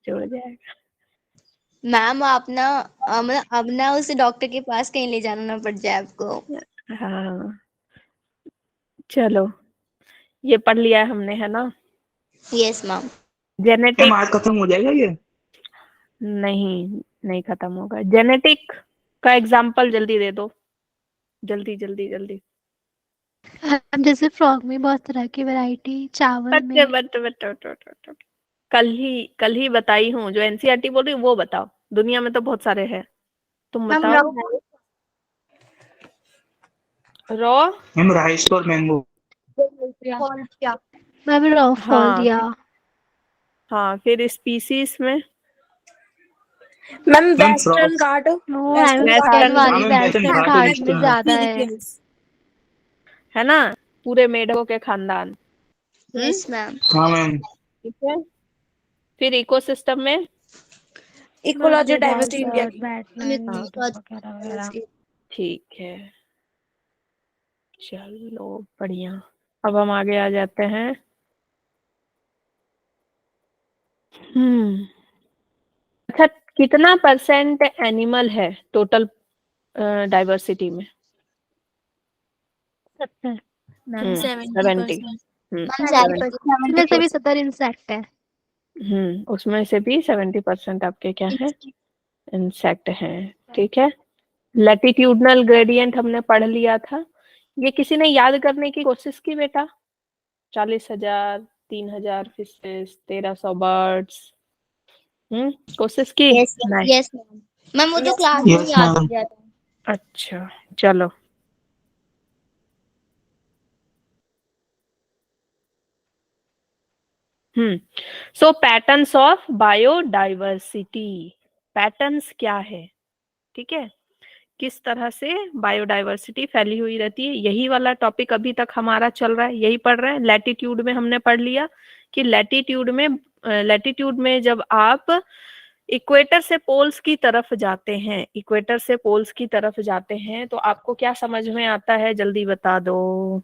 जुड़ जाएगा। मैम आप ना अब ना उसे डॉक्टर के पास कहीं ले जाना ना पड़ जाए आपको। हाँ चलो, ये पढ़ लिया है हमने, है ना। Yes ma'am. जेनेटिक आज खत्म हो जाएगा ये? नहीं, नहीं खत्म होगा। जेनेटिक का एग्जाम्पल जल्दी दे दो, जल्दी जल्दी जल्दी। अब जैसे फ्रॉग में बहुत तरह की वैरायटी, चावल बच्चे में बच्चे बच्चे बच्चे, कल ही बताई हूँ, जो एनसीईआरटी बोल रही वो बताओ। दुनिया में तो बहुत सारे हैं, तुम मैम बताओ। रॉ, मैम राइस और मैंगो। मैम रॉ फॉल हाँ दिया। हाँ, फिर स्पीसीज में मैम मैम वेस्टर्न फ्रॉग। घाट, वो वेस्टर्न घाट वेस्टर्न वेस्टर्न हाँ वाली, मैम वेस्टर्न वेस्टर्न घाट, घाट में वेस्टर्न। ज्यादा है। है ना, पूरे मेढकों के खानदान। Yes ma'am. हाँ मैम। ठीक है, फिर इकोसिस्टम में इकोलॉजी डाइवर्सिटी इंडिया की। बैटमैन हाँ वगैरह वगैरह। ठीक है, चलो बढ़िया। अब हम आगे आ जाते हैं। अच्छा, कितना परसेंट एनिमल है टोटल डाइवर्सिटी में? मैम 70। 70%। हम्म मैम 70। 70%। उसमें से भी 70 इंसेक्ट है। उसमें से भी 70% आपके क्या है, इंसेक्ट हैं। ठीक है, लैटिट्यूडनल ग्रेडियंट हमने पढ़ लिया था। ये किसी ने याद करने की कोशिश की बेटा? 40,000, 3,000 फिशेस, 1,300 बर्ड्स। कोशिश की? यस नहीं। Yes ma'am. मैम वो तो क्लास में यस याद मैम। किया था। अच्छा चलो, सो पैटर्न्स ऑफ बायोडाइवर्सिटी। पैटर्न्स क्या है? ठीक है, किस तरह से बायोडाइवर्सिटी फैली हुई रहती है, यही वाला टॉपिक अभी तक हमारा चल रहा है, यही पढ़ रहे हैं। लैटिट्यूड में हमने पढ़ लिया कि लैटिट्यूड में जब आप इक्वेटर से पोल्स की तरफ जाते हैं, इक्वेटर से पोल्स की तरफ जाते हैं, तो आपको क्या समझ में आता है, जल्दी बता दो,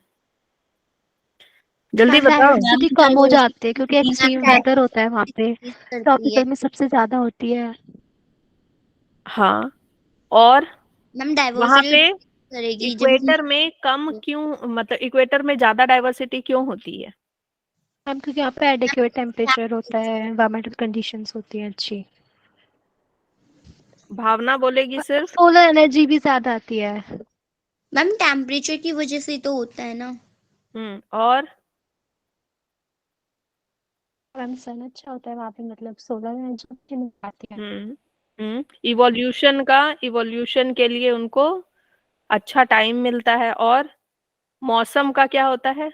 जल्दी मैम बताओ। डाइवर्सिटी कम हो जाती है क्योंकि एक्सट्रीम वेदर होता है वहाँ पे। करती है ट्रॉपिकल में सबसे ज्यादा होती है। हाँ, और मैम। वहां पे डाइवर्सिटी करेगी जब इक्वेटर में कम क्यों, मतलब इक्वेटर में ज्यादा डाइवर्सिटी क्यों होती है? मैम क्योंकि यहाँ पे एडिक्वेट टेम्परेचर होता है, एनवायरमेंटल कंडीशंस होती हैं अच्छी। भावना बोलेगी सिर्फ। सोलर एनर्जी भी ज्यादा आती है। मैम टेम्परेचर की वजह से तो होता है ना। और मैम सन अच्छा होता है वहाँ पे, मतलब सोलर एनर्जी मिल जाती है। इवोल्यूशन के लिए उनको अच्छा टाइम मिलता है। और मौसम का क्या होता है,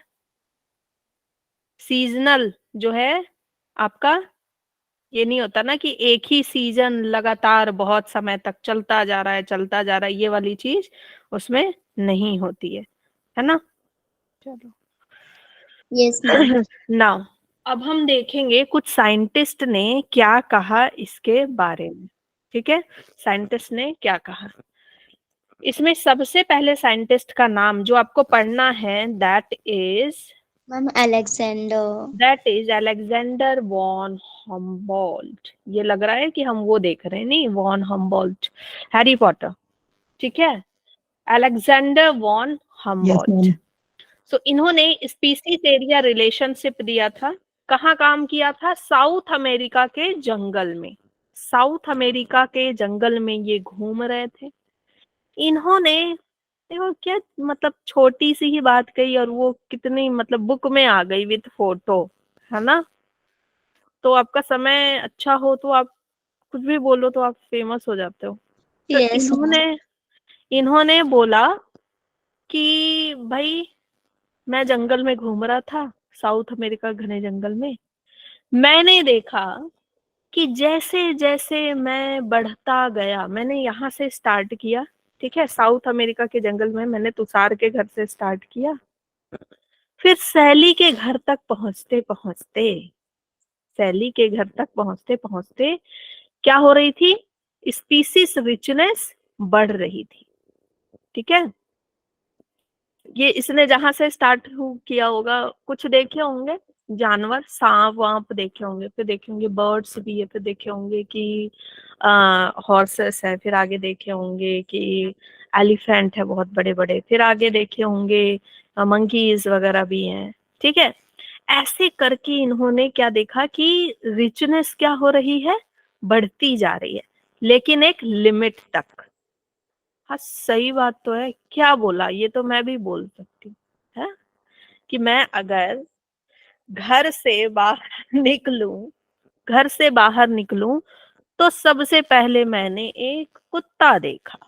सीजनल जो है आपका, ये नहीं होता ना कि एक ही सीजन लगातार बहुत समय तक चलता जा रहा है, चलता जा रहा है, ये वाली चीज उसमें नहीं होती है ना। चलो यस मैम। नाउ, अब हम देखेंगे कुछ साइंटिस्ट ने क्या कहा इसके बारे में। ठीक है, साइंटिस्ट ने क्या कहा। इसमें सबसे पहले साइंटिस्ट का नाम जो आपको पढ़ना है, ma'am Alexander. That is Alexander von Humboldt. ये लग रहा है कि हम वो देख रहे हैं, नहीं, वॉन हम्बोल्ट, हैरी पॉटर। ठीक है, Alexander von yes Humboldt. Ma'am. So इन्होंने स्पीसीज एरिया रिलेशनशिप दिया था। कहाँ काम किया था? साउथ अमेरिका के जंगल में। साउथ अमेरिका के जंगल में ये घूम रहे थे। इन्होंने, देखो क्या, मतलब छोटी सी ही बात कही और वो कितनी, मतलब बुक में आ गई विथ फोटो, है ना। तो आपका समय अच्छा हो तो आप कुछ भी बोलो तो आप फेमस हो जाते हो। तो यस मैम। इन्होंने इन्होंने बोला कि भाई, मैं जंगल में घूम रहा था, साउथ अमेरिका घने जंगल में। मैंने देखा कि जैसे जैसे मैं बढ़ता गया, मैंने यहाँ से स्टार्ट किया, ठीक है, साउथ अमेरिका के जंगल में मैंने तुषार के घर से स्टार्ट किया, फिर सैली के घर तक पहुंचते पहुंचते, सैली के घर तक पहुंचते पहुंचते क्या हो रही थी, स्पीसीज रिचनेस बढ़ रही थी। ठीक है, ये इसने जहां से स्टार्ट किया होगा, कुछ देखे होंगे, जानवर, सांप वाप देखे होंगे, फिर देखे होंगे बर्ड्स भी है, फिर देखे होंगे कि हॉर्सेस है, फिर आगे देखे होंगे कि एलिफेंट है बहुत बड़े बड़े, फिर आगे देखे होंगे मंकीज वगैरह भी हैं, ठीक है। ऐसे करके इन्होंने क्या देखा कि रिचनेस क्या हो रही है, बढ़ती जा रही है, लेकिन एक लिमिट तक। हाँ सही बात तो है, क्या बोला, ये तो मैं भी बोल सकती हूँ, है कि मैं अगर घर से बाहर निकलूं, घर से बाहर निकलूं तो सबसे पहले मैंने एक कुत्ता देखा,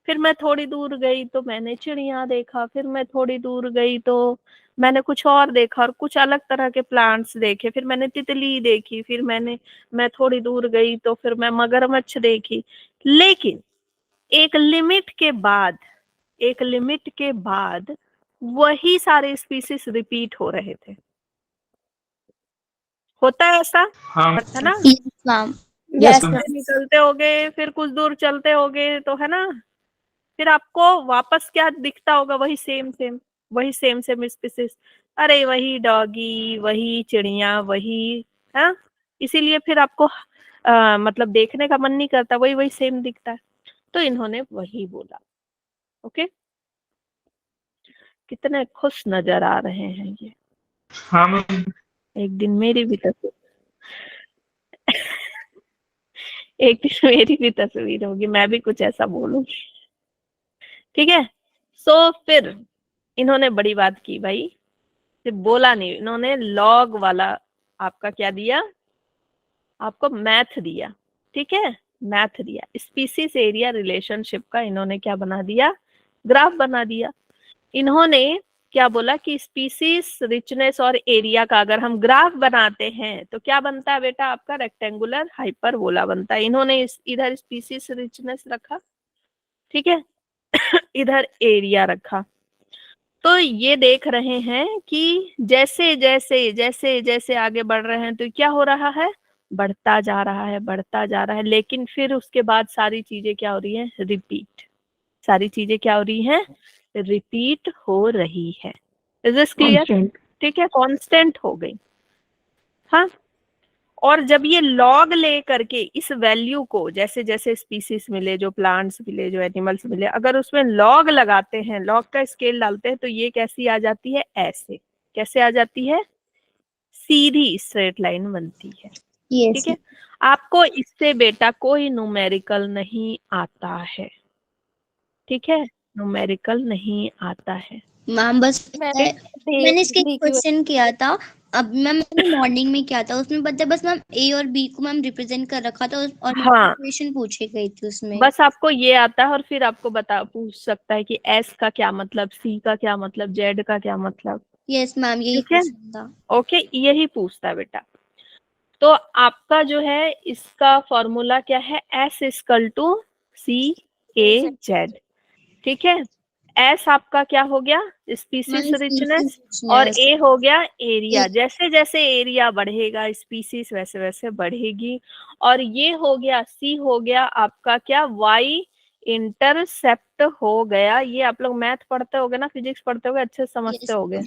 फिर मैं थोड़ी दूर गई तो मैंने चिड़िया देखा, फिर मैं थोड़ी दूर गई तो मैंने कुछ और देखा और कुछ अलग तरह के प्लांट्स देखे, फिर मैंने तितली देखी, फिर मैं थोड़ी दूर गई तो फिर मैं मगरमच्छ देखी। लेकिन एक लिमिट के बाद, एक लिमिट के बाद वही सारे स्पीसीज रिपीट हो रहे थे। होता है ऐसा, हाँ है ना? Yes ma'am. Yes yes ma'am. Ma'am. निकलते होगे, फिर कुछ दूर चलते होगे तो, है ना, फिर आपको वापस क्या दिखता होगा, वही सेम सेम, वही सेम सेम स्पीसीज। अरे वही डॉगी, वही चिड़िया, वही, है। इसीलिए फिर आपको मतलब देखने का मन नहीं करता, वही वही सेम दिखता है। तो इन्होंने वही बोला। ओके, कितने खुश नजर आ रहे हैं ये। हाँ मैम। एक दिन मेरी भी तस्वीर एक दिन मेरी भी तस्वीर होगी, मैं भी कुछ ऐसा बोलूंगी, ठीक है। सो फिर इन्होंने बड़ी बात की भाई, सिर्फ बोला नहीं, इन्होंने लॉग वाला आपका क्या दिया, आपको मैथ दिया, ठीक है, मैथ दिया। स्पीसीज एरिया रिलेशनशिप का इन्होंने क्या बना दिया, ग्राफ बना दिया। इन्होंने क्या बोला कि स्पीसीज रिचनेस और एरिया का अगर हम ग्राफ बनाते हैं तो क्या बनता है बेटा, आपका रेक्टेंगुलर हाइपरबोला बनता है। इन्होंने इधर स्पीसीज रिचनेस रखा, ठीक है, इधर एरिया रखा। तो ये देख रहे हैं कि जैसे जैसे जैसे जैसे आगे बढ़ रहे हैं तो क्या हो रहा है, बढ़ता जा रहा है, बढ़ता जा रहा है। लेकिन फिर उसके बाद सारी चीजें क्या हो रही है, रिपीट, सारी चीजें क्या हो रही हैं, रिपीट हो रही है। Is this clear? ठीक है, कांस्टेंट हो गई। हाँ, और जब ये लॉग ले करके इस वैल्यू को, जैसे जैसे स्पीसीज मिले, जो प्लांट्स मिले, जो एनिमल्स मिले, अगर उसमें लॉग लगाते हैं, लॉग का स्केल डालते हैं, तो ये कैसी आ जाती है, ऐसे, कैसे आ जाती है, सीधी स्ट्रेट लाइन बनती है, यस ठीक है। आपको इससे बेटा कोई न्यूमेरिकल नहीं आता है, ठीक है, न्यूमेरिकल नहीं आता है। मैम। बस मैंने मैंने इसके DQ क्वेश्चन किया था, अब मैम मैंने मॉर्निंग में किया था, उसमें पता है बस मैम ए और बी को मैम रिप्रेजेंट कर रखा था और हाँ, क्वेश्चन पूछे गई थी उसमें। बस आपको ये आता है और फिर आपको पूछ सकता है कि एस का क्या मतलब, सी का क्या मतलब, जेड का क्या मतलब, यस मैम, यही ठीक है। क्वेश्चन था। ओके, यही पूछता है बेटा। तो आपका जो है इसका फॉर्मूला क्या है, S equal to C A Z, ठीक है। एस आपका क्या हो गया, स्पीसीज रिचनेस, और ए हो गया एरिया। जैसे जैसे एरिया बढ़ेगा स्पीसीज वैसे वैसे बढ़ेगी। और ये हो गया, सी हो गया आपका क्या, वाई इंटरसेप्ट हो गया। ये आप लोग मैथ पढ़ते होगे ना, फिजिक्स पढ़ते होगे, अच्छे से समझते होगे,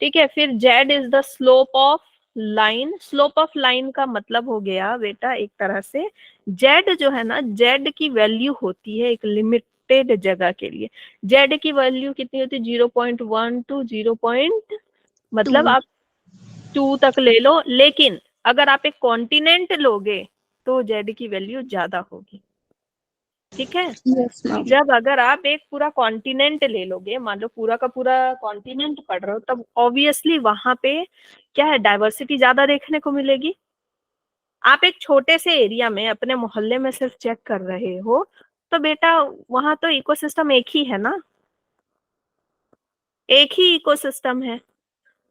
ठीक है। फिर Z is the slope of line. Slope of line का मतलब हो गया बेटा एक तरह से, जेड जो है ना, जेड की वैल्यू होती है एक लिमिटेड जगह के लिए। जेड की वैल्यू कितनी होती है, 0.1 टू 0. मतलब आप 2 तक ले लो। लेकिन अगर आप एक कॉन्टिनेंट लोगे तो जेड की वैल्यू ज्यादा होगी, ठीक है। Yes ma'am. जब अगर आप एक पूरा कॉन्टिनेंट ले लोगे, मान लो पूरा का पूरा कॉन्टिनेंट पढ़ रहे हो, तब ऑब्वियसली वहां पे क्या है, डाइवर्सिटी ज्यादा देखने को मिलेगी। आप एक छोटे से एरिया में अपने मोहल्ले में सिर्फ चेक कर रहे हो तो बेटा वहां तो इकोसिस्टम एक ही है ना, एक ही इकोसिस्टम है,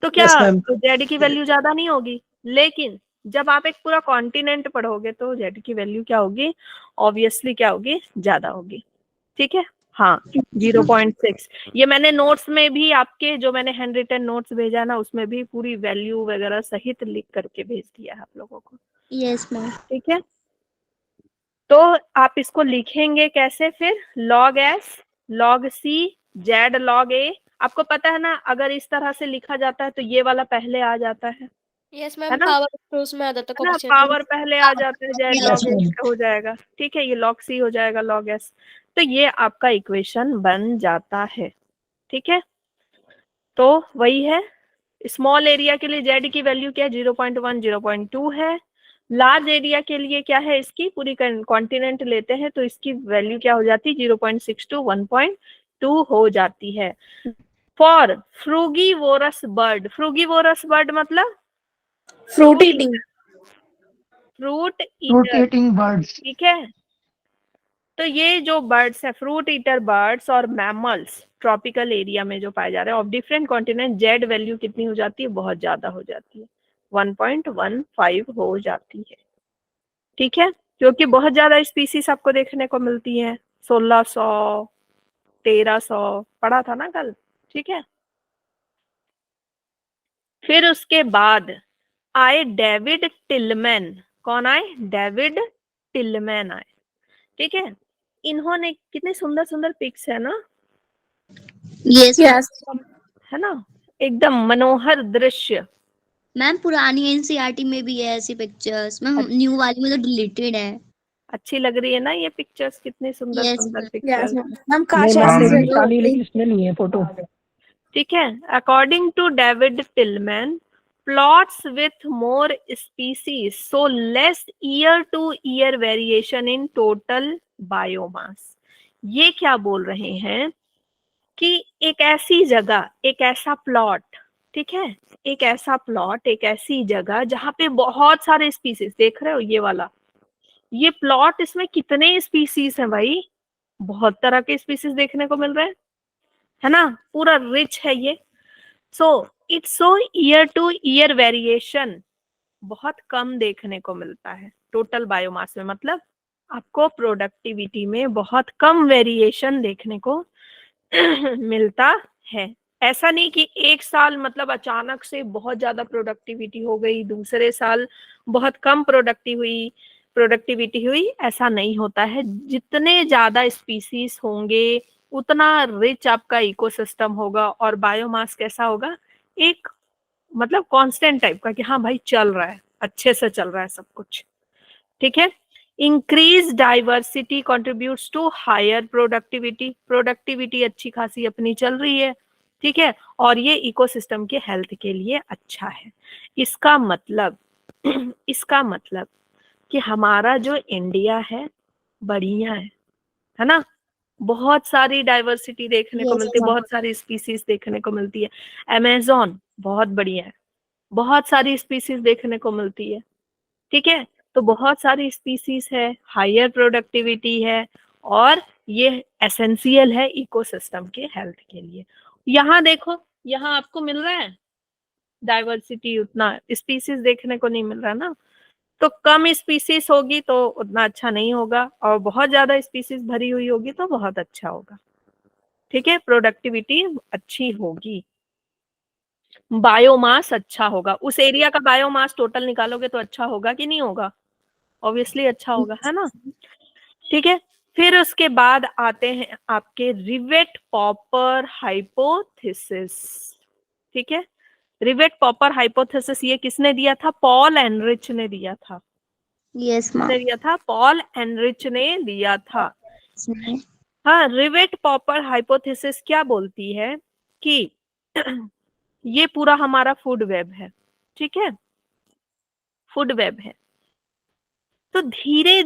तो क्या यस मैम। तो जेड की वैल्यू ज्यादा नहीं होगी। लेकिन जब आप एक पूरा कॉन्टिनेंट पढ़ोगे तो जेड की वैल्यू क्या होगी, ऑब्वियसली क्या होगी, ज्यादा होगी, ठीक है। हाँ, 0.6। ये मैंने नोट्स में भी, आपके जो मैंने हैंड रिटन नोट्स भेजा ना, उसमें भी पूरी वैल्यू वगैरह सहित लिख करके भेज दिया है आप लोगों को, यस मैम। ठीक है। तो आप इसको लिखेंगे कैसे फिर, log S, log c, Z log ए, आपको पता है ना, अगर इस तरह से लिखा जाता है तो ये वाला पहले आ जाता है यस है मैम, ना, पावर क्लोज में आ जाता है ना, कोफिशिएंट। पावर पहले आ जाता है, जेड Yes, लॉग एच हो जाएगा, ठीक है, ये लॉग सी हो जाएगा लॉग एस, तो ये आपका इक्वेशन बन जाता है, ठीक है। तो वही है, स्मॉल एरिया के लिए जेड की वैल्यू क्या है, 0.1 0.2 है। लार्ज एरिया के लिए क्या है, इसकी पूरी कॉन्टिनेंट लेते हैं तो इसकी वैल्यू क्या हो जाती है, 0.6 टू 1.2 हो जाती है। For frugivorous bird, frugivorous bird मतलब fruit eating. Fruit fruit eater, eating birds. ठीक है। तो ये जो बर्ड्स है, फ्रूट ईटर बर्ड्स और मैमल्स ट्रॉपिकल एरिया में जो पाए जा रहे हैं of different continent, Z value कितनी हो जाती है, बहुत ज्यादा हो जाती है, 1.15 हो जाती है, ठीक है, क्योंकि बहुत ज्यादा स्पीसीज आपको देखने को मिलती है, 1600 1300 पढ़ा था ना कल, ठीक है। फिर उसके बाद आए डेविड टिलमैन, कौन आए, डेविड टिलमैन आए, ठीक है। इन्होंने कितने सुंदर सुंदर पिक्स है ना, yes ma'am. यस है ना, एकदम मनोहर दृश्य। मैम पुरानी एनसीईआरटी में भी है ऐसी पिक्चर्स, मैम न्यू वाली में तो डिलीटेड है। अच्छी लग रही है ना ये पिक्चर्स, कितनी सुंदर Yes, सुंदर ma'am. पिक्चर्स, मैम, काश नहीं ऐसी मैम, जगह निकाली होती। लेकिन इसमें नहीं है फोटो। ठीक है। According to David Tilman, plots with more species so less year to year variation in total biomass. ये क्या बोल रहे हैं कि एक ऐसी जगह, एक ऐसा प्लॉट, ठीक है, एक ऐसा प्लॉट, एक ऐसी जगह जहां पे बहुत सारे स्पीसीज, देख रहे हो ये वाला, ये प्लॉट, इसमें कितने स्पीसीज हैं भाई, बहुत तरह के स्पीसीज देखने को मिल रहे हैं, है ना, पूरा रिच है ये। So it's so year to year variation बहुत कम देखने को मिलता है टोटल बायोमास में, मतलब आपको प्रोडक्टिविटी में बहुत कम वेरिएशन देखने को मिलता है। ऐसा नहीं कि एक साल मतलब अचानक से बहुत ज्यादा प्रोडक्टिविटी हो गई, दूसरे साल बहुत कम प्रोडक्टिविटी हुई, ऐसा नहीं होता है। जितने ज्यादा स्पीसीज होंगे उतना रिच आपका इकोसिस्टम होगा, और बायोमास कैसा होगा, एक मतलब कांस्टेंट टाइप का, कि हाँ भाई चल रहा है, अच्छे से चल रहा है सब कुछ, ठीक है। Increase diversity contributes to higher productivity, productivity अच्छी खासी अपनी चल रही है, ठीक है, और ये इकोसिस्टम के हेल्थ के लिए अच्छा है। इसका मतलब इसका मतलब कि हमारा जो इंडिया है बढ़िया है ना, बहुत सारी डाइवर्सिटी देखने को Yes, मिलती है, ma'am. बहुत सारी स्पीसीज देखने को मिलती है। अमेजोन बहुत बढ़िया है, बहुत सारी स्पीसीज देखने को मिलती है, ठीक है। तो बहुत सारी स्पीसीज है, हायर प्रोडक्टिविटी है, और ये एसेंशियल है इकोसिस्टम के हेल्थ के लिए। यहाँ देखो, यहाँ आपको मिल रहा है डाइवर्सिटी, उतना स्पीसीज देखने को नहीं मिल रहा ना, तो कम स्पीसीज होगी तो उतना अच्छा नहीं होगा, और बहुत ज्यादा स्पीसीज भरी हुई होगी तो बहुत अच्छा होगा, ठीक है, प्रोडक्टिविटी अच्छी होगी, बायोमास अच्छा होगा, उस एरिया का बायोमास टोटल निकालोगे तो अच्छा होगा कि नहीं होगा, ऑब्वियसली अच्छा होगा, है ना, ठीक है। फिर उसके बाद आते हैं आपके रिवेट पॉपर हाइपोथेसिस, ठीक है। रिवेट पॉपर हाइपोथेसिस ये किसने दिया था, पॉल एनरिच ने दिया था, Yes, ma'am. किसने दिया था, पॉल एनरिच ने दिया था। Yes, ma'am. हाँ, रिवेट पॉपर हाइपोथेसिस क्या बोलती है कि ये पूरा हमारा फूड वेब है, ठीक है, फूड वेब है, तो धीरे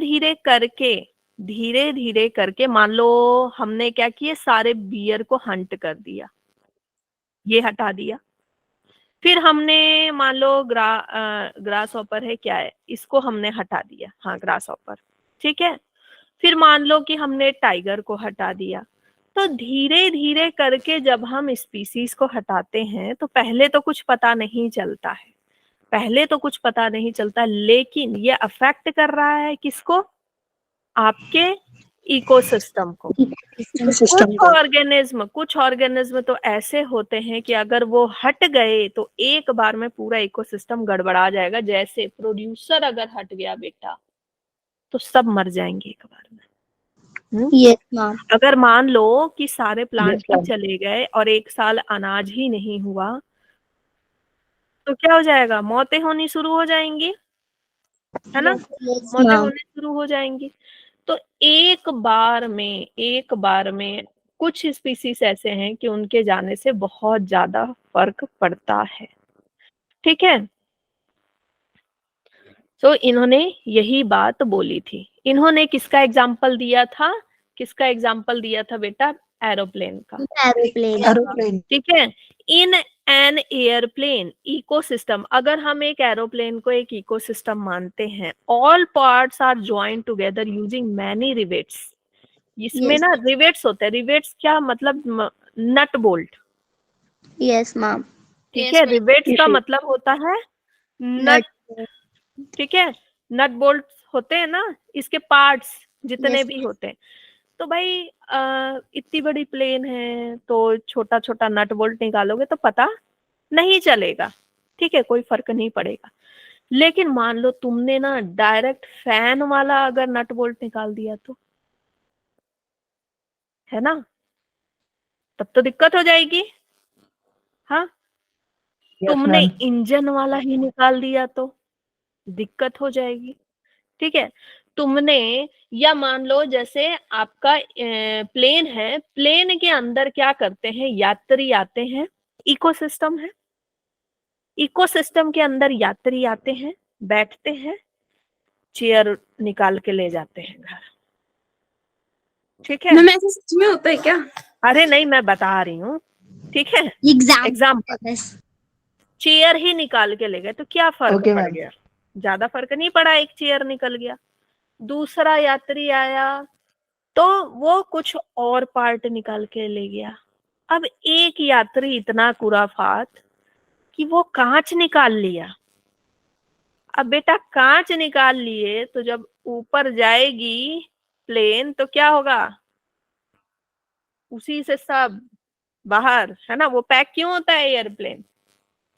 धीरे करके मान लो हमने क्या किए, सारे बियर को हंट कर दिया, ये हटा दिया, फिर हमने मान लो ग्रास ऑपर है, क्या है, इसको हमने हटा दिया, हाँ ग्रास ऑपर, ठीक है। फिर मान लो कि हमने टाइगर को हटा दिया, तो धीरे धीरे करके जब हम स्पीसीज को हटाते हैं तो पहले तो कुछ पता नहीं चलता है, पहले तो कुछ पता नहीं चलता, लेकिन ये अफेक्ट कर रहा है किसको, आपके इकोसिस्टम को। कुछ ऑर्गेनिज्म तो ऐसे होते हैं कि अगर वो हट गए तो एक बार में पूरा इकोसिस्टम गड़बड़ा जाएगा, जैसे प्रोड्यूसर अगर हट गया बेटा तो सब मर जाएंगे एक बार में, Yes, ma'am. अगर मान लो कि सारे प्लांट Yes, ही ma'am. चले गए और एक साल अनाज ही नहीं हुआ, तो क्या हो जाएगा? मौतें होनी शुरू हो जाएंगी, है ना? Yes, मौतें ma'am. होनी शुरू हो जाएंगी। तो एक बार में कुछ स्पीसीज ऐसे हैं कि उनके जाने से बहुत ज्यादा फर्क पड़ता है। ठीक है, तो इन्होंने यही बात बोली थी। इन्होंने किसका एग्जाम्पल दिया था? किसका एग्जाम्पल दिया था बेटा? एरोप्लेन का। Aeroplane. Aeroplane. ठीक है, इन एन एयरप्लेन इकोसिस्टम, अगर हम एक एरोप्लेन को एक इकोसिस्टम मानते हैं, all parts are joint together using many rivets. इसमें Yes. ना रिवेट्स होते हैं। रिवेट्स क्या मतलब? Nut bolt. Yes, ma'am. ठीक Yes, है, ma'am. रिवेट्स का Issue. मतलब होता है Nut. नट। ठीक है, नट बोल्ट होते हैं ना, इसके पार्ट्स जितने Yes. भी होते हैं। तो भाई इतनी बड़ी प्लेन है तो छोटा छोटा नट बोल्ट निकालोगे तो पता नहीं चलेगा। ठीक है, कोई फर्क नहीं पड़ेगा। लेकिन मान लो तुमने ना डायरेक्ट फैन वाला अगर नट बोल्ट निकाल दिया तो, है ना, तब तो दिक्कत हो जाएगी। हाँ, Yes, तुमने ma'am. इंजन वाला ही निकाल दिया तो दिक्कत हो जाएगी। ठीक है, तुमने, या मान लो जैसे आपका प्लेन है, प्लेन के अंदर क्या करते हैं? यात्री आते हैं, इकोसिस्टम है, इकोसिस्टम के अंदर यात्री आते हैं, बैठते हैं, चेयर निकाल के ले जाते हैं घर। ठीक है, मैम ऐसा सच में होता है क्या? अरे नहीं, मैं बता रही हूँ। ठीक है, Example. Example, Yes. चेयर ही निकाल के ले गए तो क्या फर्क Okay, पड़ ma'am. गया? ज्यादा फर्क नहीं पड़ा, एक चेयर निकल गया। दूसरा यात्री आया तो वो कुछ और पार्ट निकाल के ले गया। अब एक यात्री इतना कुराफात कि वो कांच निकाल लिया। अब बेटा कांच निकाल लिए तो जब ऊपर जाएगी प्लेन तो क्या होगा? उसी से सब बाहर, है ना? वो पैक क्यों होता है एयरप्लेन?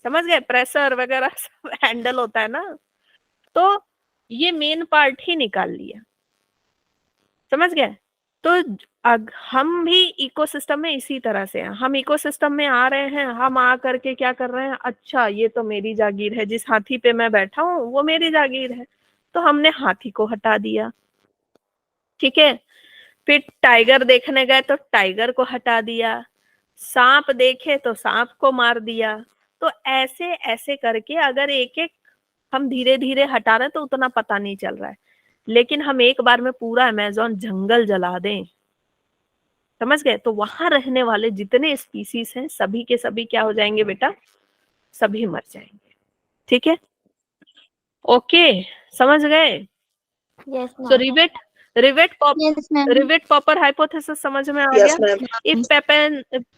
समझ गए? प्रेशर वगैरह सब हैंडल होता है ना। तो ये मेन पार्ट ही निकाल लिया। समझ गए? तो हम भी इकोसिस्टम में इसी तरह से हैं। हम इकोसिस्टम में आ रहे हैं, हम आ करके क्या कर रहे हैं? अच्छा, ये तो मेरी जागीर है, जिस हाथी पे मैं बैठा हूँ वो मेरी जागीर है, तो हमने हाथी को हटा दिया। ठीक है, फिर टाइगर देखने गए तो टाइगर को हटा दिया, सांप देखे तो सांप को मार दिया। तो ऐसे ऐसे करके अगर एक एक हम धीरे धीरे हटा रहे हैं तो उतना पता नहीं चल रहा है। लेकिन हम एक बार में पूरा अमेज़न जंगल जला दें, समझ गए, तो वहां रहने वाले जितने स्पीसीज हैं सभी के सभी क्या हो जाएंगे बेटा? सभी मर जाएंगे। ठीक है, ओके, समझ गए? Yes, so ma'am. Yes, ma'am. Rivet popper hypothesis समझ में आ Yes, गया? ma'am. If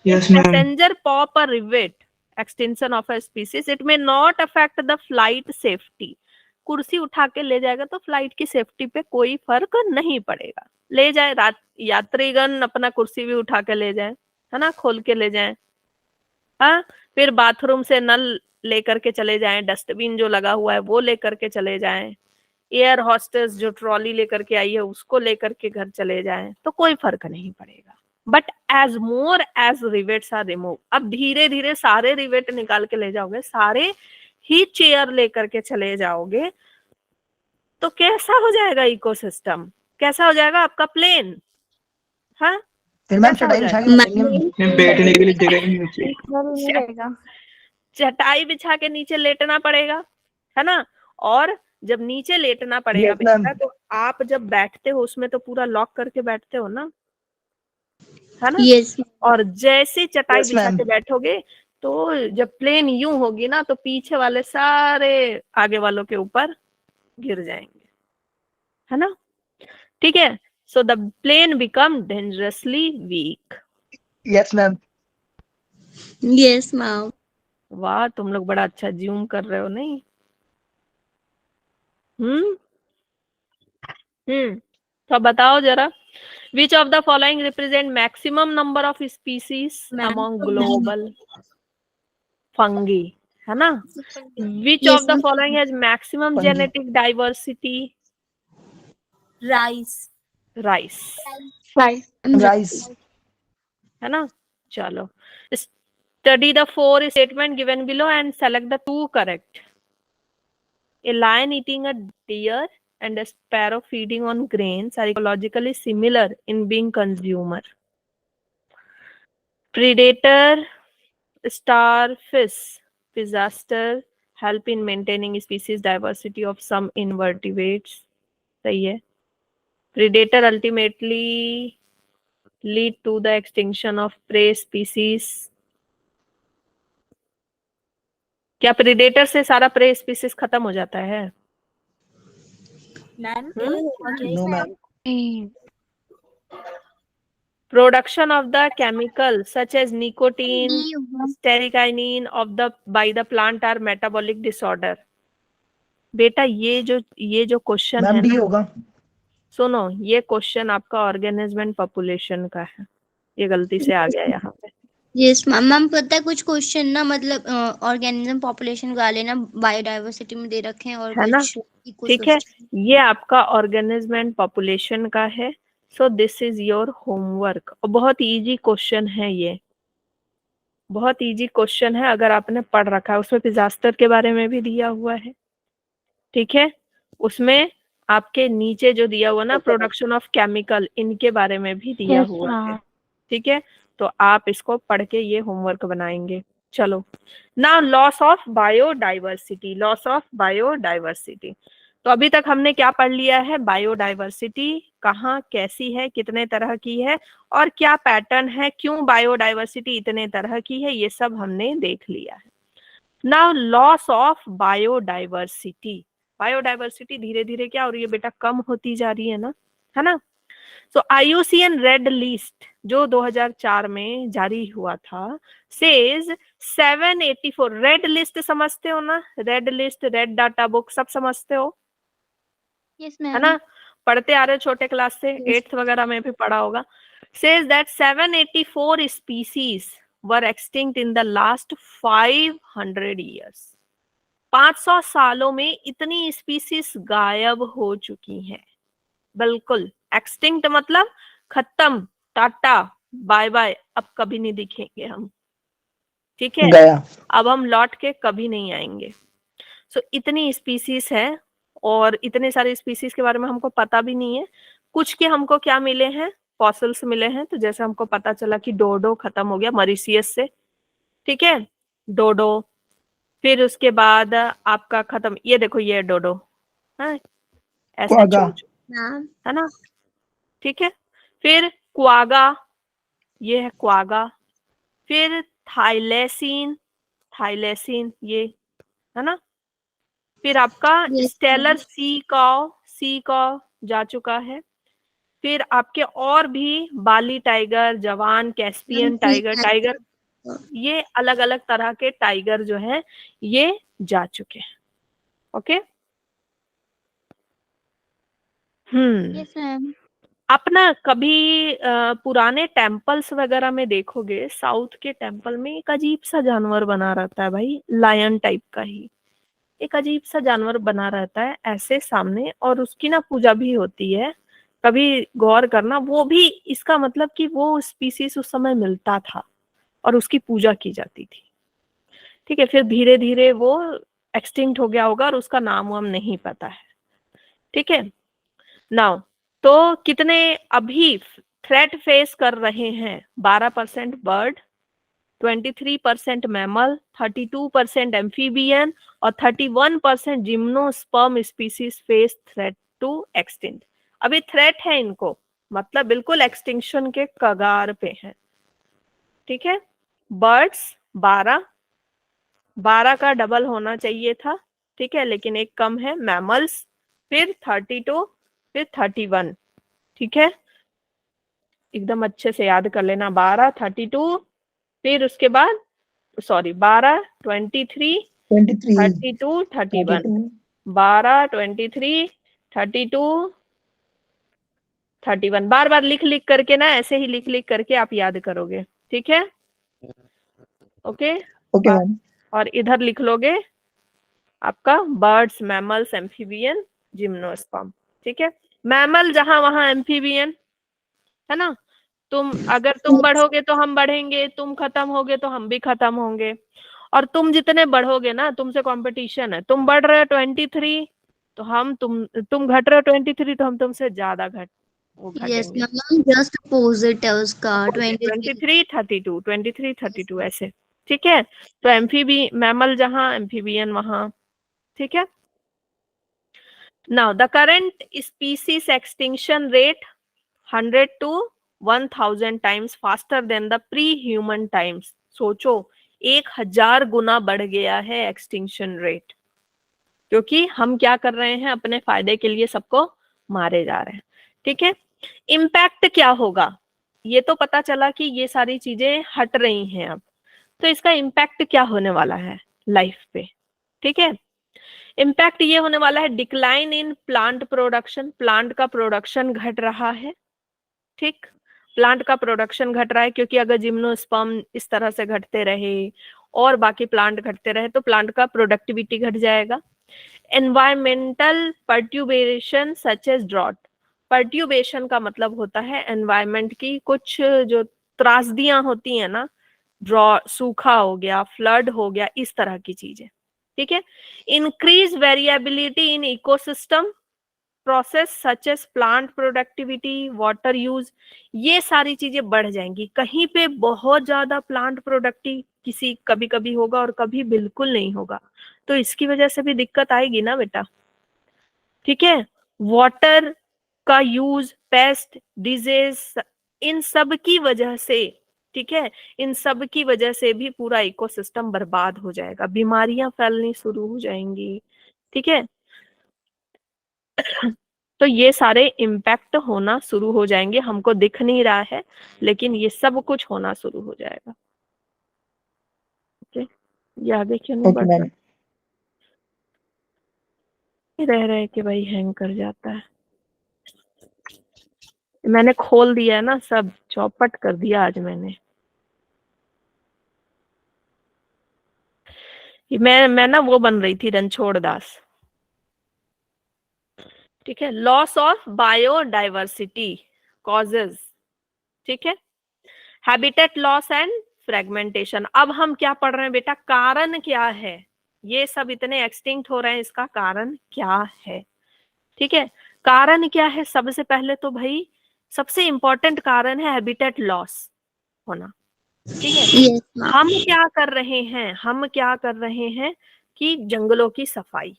Yes, ma'am. passenger pop a rivet, extinction of a species, it may not affect the flight safety. कुर्सी उठा के ले जाएगा तो फ्लाइट की सेफ्टी पे कोई फर्क नहीं पड़ेगा। ले जाए, रात यात्रीगण अपना कुर्सी भी उठा के ले जाए, है ना, खोल के ले जाए। हाँ, फिर बाथरूम से नल लेकर के चले जाएं, डस्टबिन जो लगा हुआ है वो लेकर के चले जाएं, एयर हॉस्टेस जो ट्रॉली लेकर के आई है उसको लेकर के घर चले जाएं, तो कोई फर्क नहीं पड़ेगा। But as more as rivets are remove, अब धीरे धीरे सारे रिवेट निकाल के ले जाओगे, सारे ही चेयर लेकर के चले जाओगे, तो कैसा हो जाएगा इकोसिस्टम? कैसा हो जाएगा आपका प्लेन? हाँ, फिर मैम कैसा हो चटाई बिछा जाएगा? के लेटेंगे हम। बैठने के लिए जगह ही नहीं होती। नहीं रहेगा। चटाई बिछा के नीचे लेटना पड़ेगा, है ना? और जब नीचे लेटना पड़ेगा Yes, ma'am. बेटा, तो आप जब बैठते हो उसमें तो पूरा लॉक करके बैठते हो ना, है ना? Yes. और जैसे चटाई Yes, बिछा ma'am. के बैठोगे तो जब प्लेन यूं होगी ना तो पीछे वाले सारे आगे वालों के ऊपर गिर जाएंगे, है ना? ठीक है, so the plane become dangerously weak. Yes, ma'am. Yes, ma'am. वाह, तुम लोग बड़ा अच्छा ज्यूम कर रहे हो, नहीं? तो बताओ जरा, which of the following represent maximum number of species among global fungi, है ना? Which Yes, of the ma'am. following has maximum Fungi. genetic diversity? Rice. Rice, Rice. है ना। चलो, study the 4 statement given below and select the 2 correct. A lion eating a deer and a sparrow feeding on grains are ecologically similar in being consumer. Predator, starfish, disaster help in maintaining species diversity of some invertebrates. सही है। Predator ultimately lead to the extinction of prey species. क्या predator से सारा pray species खत्म हो जाता है? Ma'am No, ma'am. Production of the chemical such as nicotine, D होगा। stericinin of the by the plant are metabolic disorder. बेटा ये जो क्वेश्चन है Ma'am, D ना, होगा। सुनो, ये क्वेश्चन आपका ऑर्गेनिज्म एंड पॉपुलेशन का है, ये गलती से आ गया यहाँ पे। Yes ma'am. मैम पता है कुछ क्वेश्चन ना मतलब ऑर्गेनिज्म पॉपुलेशन वाले ना बायोडाइवर्सिटी में दे रखे हैं और है ना, कुछ ठीक है। ये आपका ऑर्गेनिज्म एंड पॉपुलेशन का है, so this is your homework. और बहुत इजी क्वेश्चन है ये, बहुत इजी क्वेश्चन है अगर आपने पढ़ रखा है। उसमें डिजास्टर के बारे में भी दिया हुआ है, ठीक है। उसमें आपके नीचे जो दिया हुआ ना, प्रोडक्शन ऑफ केमिकल, इनके बारे में भी दिया यस हुआ है, मैम। ठीक है। तो आप इसको पढ़ के ये होमवर्क बनाएंगे। चलो, now loss of biodiversity, loss of biodiversity. तो अभी तक हमने क्या पढ़ लिया है? बायोडाइवर्सिटी कहाँ कैसी है, कितने तरह की है और क्या पैटर्न है, क्यों बायोडाइवर्सिटी इतने तरह की है, ये सब हमने देख लिया है। Now loss of biodiversity, biodiversity धीरे धीरे क्या हो रही है बेटा? कम होती जा रही है ना। सो IUCN रेड लिस्ट जो 2004 में जारी हुआ था, सेज 784, रेड लिस्ट समझते हो ना? Red list, red data book सब समझते हो, यस है मैम। ना, पढ़ते आ रहे छोटे क्लास से, 8th वगैरह में भी पढ़ा होगा। says that 784 species were extinct in the last 500 years. 500 सालों में इतनी स्पीसीज गायब हो चुकी हैं, बिल्कुल। एक्सटिंक्ट मतलब खत्म, टाटा बाय बाय, अब कभी नहीं दिखेंगे हम, ठीक है। गया। अब हम लौट के कभी नहीं आएंगे। सो इतनी स्पीसीज है और इतने सारे स्पीसीज के बारे में हमको पता भी नहीं है। कुछ के हमको क्या मिले हैं? फॉसिल्स मिले हैं। तो जैसे हमको पता चला कि डोडो खत्म हो गया मॉरिशियस से, ठीक है, डोडो। फिर उसके बाद आपका खत्म, ये देखो ये डोडो, हाँ, ऐसे क्वागा। चोच, है ना, ठीक है। फिर क्वागा, ये है क्वागा। फिर थाइलेसीन, थाइलेसीन ये, है ना। फिर आपका Yes, स्टेलर सी कॉ जा चुका है। फिर आपके और भी बाली टाइगर, जवान, कैस्पियन टाइगर, ये अलग अलग तरह के टाइगर जो है ये जा चुके हैं। Okay, yes ma'am. अपना कभी पुराने टेम्पल्स वगैरह में देखोगे, साउथ के टेम्पल में एक अजीब सा जानवर बना रहता है भाई, लायन टाइप का ही एक अजीब सा जानवर बना रहता है ऐसे सामने, और उसकी ना पूजा भी होती है। कभी गौर करना, वो भी इसका मतलब कि वो स्पीसीज उस समय मिलता था और उसकी पूजा की जाती थी, ठीक है। फिर धीरे धीरे वो एक्सटिंक्ट हो गया होगा और उसका नाम वाम नहीं पता है, ठीक है। नाउ तो कितने अभी थ्रेट फेस कर रहे हैं? 12% बर्ड, 23% मैमल, 32% एम्फीबियन और 31% gymnosperm species face threat to extinct. अभी थ्रेट है इनको, मतलब बिल्कुल एक्सटिंक्शन के कगार पे है, ठीक है। बर्ड्स 12 का डबल होना चाहिए था, ठीक है, लेकिन एक कम है। मैमल्स फिर 32, फिर 31, ठीक है। एकदम अच्छे से याद कर लेना, 12, 32, फिर उसके बाद सॉरी 12, 23, 23, 32, 31, 32, 12, 23, 32, 31, बार बार लिख लिख करके ना, ऐसे ही लिख लिख करके आप याद करोगे, ठीक है। Okay, okay ma'am. और इधर लिख लोगे आपका बर्ड्स, मैमल्स, एम्फीबियन, जिम्नोस्पर्म, ठीक है। मैमल जहां वहां एम्फीबियन, है ना। अगर तुम बढ़ोगे तो हम बढ़ेंगे, तुम खत्म होगे तो हम भी खत्म होंगे। और तुम जितने बढ़ोगे ना, तुमसे कंपटीशन है, तुम बढ़ रहे हो 23, तो तुम घट रहे हो 23, तो हम तुमसे ज्यादा वो यस घटेंगे। मैम, जस्ट अपोजिट है उसका 23। 23 32, 23 32 ऐसे, ठीक है। तो मैमल जहां एम्फीबियन वहां, ठीक है। Now the current species extinction rate 100 to 1000 times faster than the pre human times. सोचो, 1000 गुना बढ़ गया है एक्सटिंक्शन रेट, क्योंकि हम क्या कर रहे हैं, अपने फायदे के लिए सबको मारे जा रहे हैं, ठीक है। इम्पैक्ट क्या होगा, ये तो पता चला कि ये सारी चीजें हट रही हैं अब, तो इसका इम्पैक्ट क्या होने वाला है लाइफ पे, ठीक है। इम्पैक्ट ये होने वाला है, decline in plant production, plant का प्रोडक्शन घट रहा है, ठीक। प्लांट का प्रोडक्शन घट रहा है, क्योंकि अगर जिम्नोस्पर्म इस तरह से घटते रहे और बाकी प्लांट घटते रहे तो प्लांट का प्रोडक्टिविटी घट जाएगा। एनवायरमेंटल पर्ट्यूबेशन सच एज ड्रॉट, पर्ट्यूबेशन का मतलब होता है एनवायरमेंट की कुछ जो त्रासदियां होती है ना, सूखा हो गया, फ्लड हो गया, इस तरह की चीजें, ठीक है। Increase variability in ecosystem process such as plant productivity, water use, ये सारी चीजें बढ़ जाएंगी। कहीं पे बहुत ज्यादा प्लांट प्रोडक्टिव किसी कभी कभी होगा और कभी बिल्कुल नहीं होगा, तो इसकी वजह से भी दिक्कत आएगी ना बेटा, ठीक है। वाटर का यूज, पेस्ट, डिजीज, इन सब की वजह से, ठीक है, इन सब की वजह से भी पूरा इकोसिस्टम बर्बाद हो जाएगा, बीमारियां फैलनी शुरू हो जाएंगी, ठीक है। तो ये सारे इम्पैक्ट होना शुरू हो जाएंगे, हमको दिख नहीं रहा है लेकिन ये सब कुछ होना शुरू हो जाएगा, ओके। ये आगे क्यों नहीं ओके बढ़ मैम। रहे कि भाई हैंग कर जाता है। मैंने खोल दिया है ना, सब चौपट कर दिया आज मैंने। मैं ना वो बन रही थी रणछोड़ दास, ठीक है। लॉस ऑफ बायोडाइवर्सिटी कॉजेज, ठीक है। Habitat loss and fragmentation. अब हम क्या पढ़ रहे हैं बेटा, कारण क्या है, ये सब इतने एक्सटिंक्ट हो रहे हैं, इसका कारण क्या है, ठीक है। कारण क्या है, सबसे पहले तो भाई सबसे इंपॉर्टेंट कारण है हैबिटेट लॉस होना, ठीक है। Yes ma'am. हम क्या कर रहे हैं, हम क्या कर रहे हैं कि जंगलों की सफाई,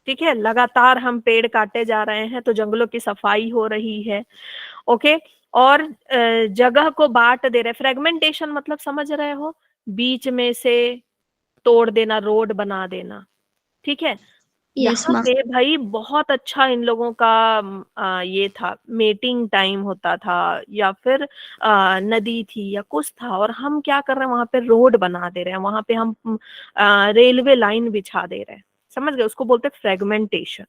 ठीक है, लगातार हम पेड़ काटे जा रहे हैं तो जंगलों की सफाई हो रही है, ओके। और जगह को बांट दे रहे, फ्रेगमेंटेशन मतलब समझ रहे हो, बीच में से तोड़ देना, रोड बना देना, ठीक है। यस यहाँ मैम। पे भाई बहुत अच्छा इन लोगों का ये था, मेटिंग टाइम होता था या फिर नदी थी या कुछ था, और हम क्या कर रहे हैं, वहां पे रोड बना दे रहे हैं, वहां पे हम रेलवे लाइन बिछा दे रहे हैं, समझ गए, उसको बोलते हैं फ्रेगमेंटेशन।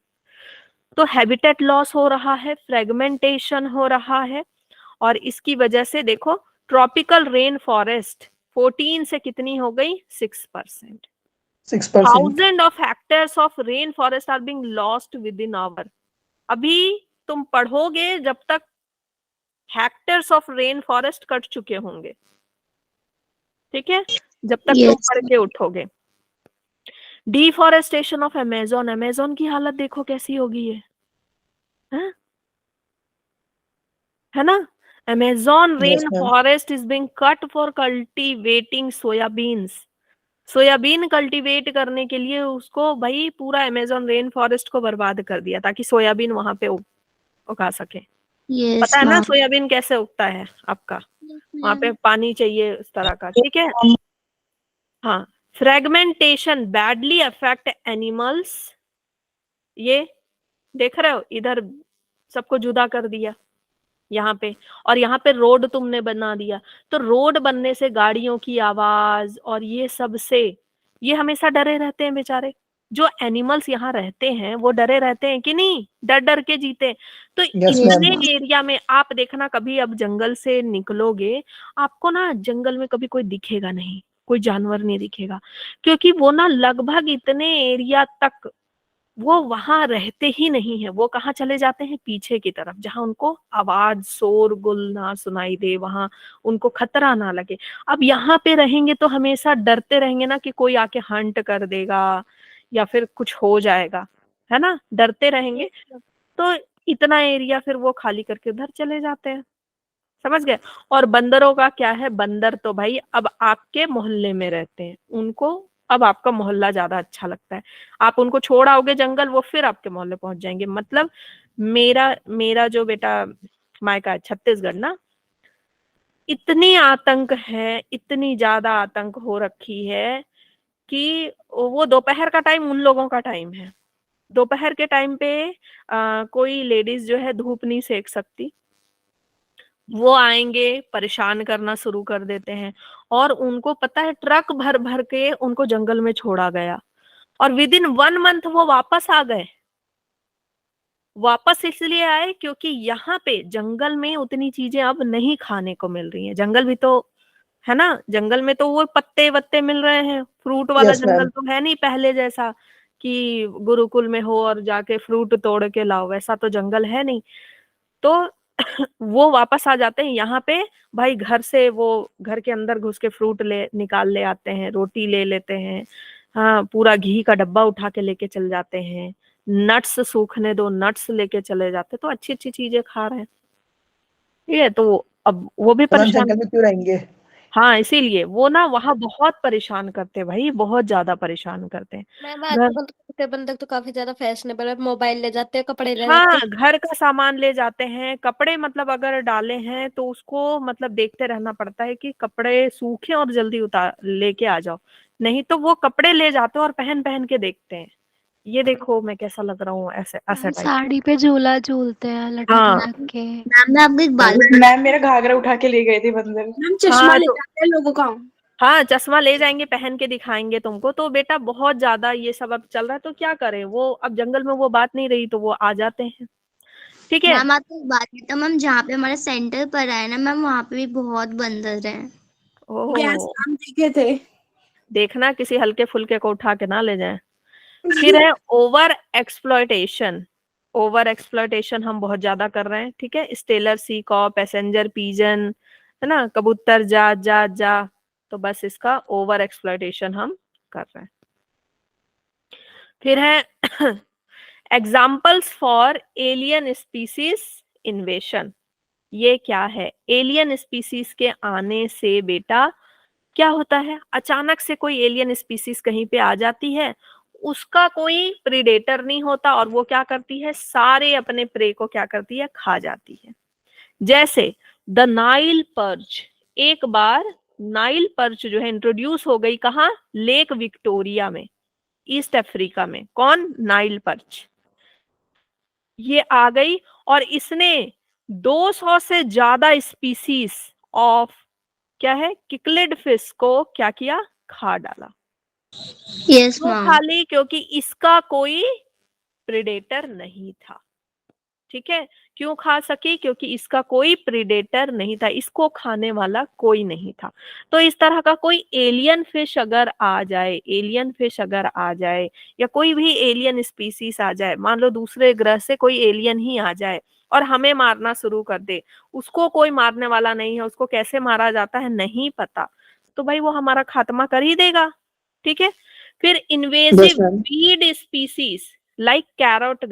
तो हैबिटेट लॉस हो रहा है, फ्रेगमेंटेशन हो रहा है, और इसकी वजह से देखो ट्रॉपिकल रेन फॉरेस्ट 14 से कितनी हो गई, 6%। 6%। Thousand of hectares of rain forest are being lost within hour. अभी तुम पढ़ोगे जब तक hectares of rain forest cut चुके होंगे, ठीक है, जब तक तुम यस पढ़ के उठोगे। डिफॉरेस्टेशन ऑफ अमेजोन, अमेजोन की हालत देखो कैसी होगी है ना। Amazon yes rain ma'am. Forest is being cut for cultivating soya beans. Soybean cultivate करने के लिए उसको भाई पूरा अमेजोन रेन फॉरेस्ट को बर्बाद कर दिया ताकि सोयाबीन वहां पे उगा सके। यस पता है ना मैम। सोयाबीन कैसे उगता है आपका, वहां पे पानी चाहिए उस तरह का, ठीक है। हाँ, फ्रेगमेंटेशन बैडली अफेक्ट एनिमल्स, ये देख रहे हो, इधर सबको जुदा कर दिया यहाँ पे, और यहाँ पे रोड तुमने बना दिया, तो रोड बनने से गाड़ियों की आवाज और ये सब से ये हमेशा डरे रहते हैं बेचारे। जो एनिमल्स यहाँ रहते हैं वो डरे रहते हैं कि नहीं, डर डर के जीते। तो यस मैम। इतने एरिया में आप देखना, कभी अब जंगल से निकलोगे, आपको ना जंगल में कभी कोई दिखेगा नहीं, कोई जानवर नहीं दिखेगा, क्योंकि वो ना लगभग इतने एरिया तक वो वहां रहते ही नहीं है, वो कहाँ चले जाते हैं, पीछे की तरफ, जहां उनको आवाज शोरगुल ना सुनाई दे, वहां उनको खतरा ना लगे। अब यहाँ पे रहेंगे तो हमेशा डरते रहेंगे ना कि कोई आके हंट कर देगा या फिर कुछ हो जाएगा, है ना, डरते रहेंगे। तो इतना एरिया फिर वो खाली करके उधर चले जाते हैं, समझ गए। और बंदरों का क्या है, बंदर तो भाई अब आपके मोहल्ले में रहते हैं, उनको अब आपका मोहल्ला ज्यादा अच्छा लगता है। आप उनको छोड़ आओगे जंगल, वो फिर आपके मोहल्ले पहुंच जाएंगे। मतलब मेरा मेरा जो बेटा मायका है छत्तीसगढ़ ना, इतनी आतंक है, इतनी ज्यादा आतंक हो रखी है कि वो दोपहर का टाइम उन लोगों का टाइम है। दोपहर के टाइम पे कोई लेडीज जो है धूप नहीं सेक सकती, वो आएंगे परेशान करना शुरू कर देते हैं। और उनको पता है ट्रक भर भर के उनको जंगल में छोड़ा गया, और विद इन 1 मंथ वो वापस आ गए। वापस इसलिए आए क्योंकि यहाँ पे जंगल में उतनी चीजें अब नहीं खाने को मिल रही हैं। जंगल भी तो है ना, जंगल में तो वो पत्ते वत्ते मिल रहे हैं, फ्रूट वाला Yes, जंगल ma'am. तो है नहीं पहले जैसा कि गुरुकुल में हो और जाके फ्रूट तोड़ के लाओ, वैसा तो जंगल है नहीं। तो वो वापस आ जाते हैं यहाँ पे। भाई घर से वो घर के अंदर घुस के फ्रूट निकाल ले आते हैं, रोटी ले लेते हैं, हाँ पूरा घी का डब्बा उठा के लेके चल जाते हैं, नट्स सूखने दो, नट्स लेके चले जाते, तो अच्छी अच्छी चीजें खा रहे हैं। ठीक है, तो अब वो भी तो मैम परेशान। जंगल में क्यों रहेंगे? हाँ इसीलिए वो ना वहां बहुत परेशान करते हैं भाई, बहुत ज्यादा परेशान करते हैं। मैम घर, आजकल तो बंदर तो काफी ज्यादा फैशनेबल है, मोबाइल ले जाते हैं, कपड़े ले जाते हाँ हैं। घर का सामान ले जाते हैं, कपड़े मतलब अगर डाले हैं तो उसको मतलब देखते रहना पड़ता है कि कपड़े सूखे और जल्दी उतार लेके आ जाओ, नहीं तो वो कपड़े ले जाते हैं और पहन पहन के देखते हैं, ये देखो मैं कैसा लग रहा हूँ, ऐसे ऐसा टाइप। साड़ी पे झूला झूलते हैं लटक हाँ लटक के। मैम मैं आपको एक बात मैम मेरा घाघरा उठा के ले गए थे बंदर। मैम चश्मा हाँ ले तो जाते हैं लोगों का। हाँ चश्मा ले जाएंगे, पहन के दिखाएंगे तुमको। तो बेटा बहुत ज्यादा ये सब अब चल रहा है, तो क्या करें, वो अब जंगल में वो बात नहीं रही तो वो आ जाते हैं। ठीक है। मैम आपको एक बात बताऊँ मैम, जहाँ पे हमारा सेंटर पर है ना मैम, वहाँ पे भी बहुत बंदर हैं। गैस ओह, मैम देखे थे। देखना किसी हल्के फुल्के को उठा के ना ले जाए। फिर है ओवर एक्सप्लॉयटेशन। ओवर एक्सप्लॉयटेशन हम बहुत ज्यादा कर रहे हैं, ठीक है। स्टेलर सी कॉ, पैसेंजर पीजन, है ना, कबूतर जा जा जा, तो बस इसका ओवर एक्सप्लॉयटेशन हम कर रहे हैं। फिर है एग्जाम्पल्स फॉर एलियन स्पीसीज इन्वेशन। ये क्या है, एलियन स्पीसीज के आने से बेटा क्या होता है, अचानक से कोई एलियन स्पीसीज कहीं पे आ जाती है, उसका कोई प्रीडेटर नहीं होता, और वो क्या करती है, सारे अपने प्रे को क्या करती है, खा जाती है। जैसे द नाइल पर्च, एक बार नाइल पर्च जो है इंट्रोड्यूस हो गई कहाँ, लेक विक्टोरिया में, ईस्ट अफ्रीका में। कौन, नाइल पर्च, ये आ गई और इसने 200 से ज्यादा स्पीसीज ऑफ क्या है, किकलेड फिश को क्या किया, खा डाला। यस क्यों मैम। खा ली, क्योंकि इसका कोई प्रेडेटर नहीं था। ठीक है, क्यों खा सकी, क्योंकि इसका कोई प्रेडेटर नहीं था, इसको खाने वाला कोई नहीं था। तो इस तरह का कोई एलियन फिश अगर आ जाए, एलियन फिश अगर आ जाए, या कोई भी एलियन स्पीसीज आ जाए, मान लो दूसरे ग्रह से कोई एलियन ही आ जाए और हमें मारना शुरू कर दे, उसको कोई मारने वाला नहीं है, उसको कैसे मारा जाता है नहीं पता, तो भाई वो हमारा खात्मा कर ही देगा। ठीक है। फिर Yes, invasive ma'am. Weed species like carrot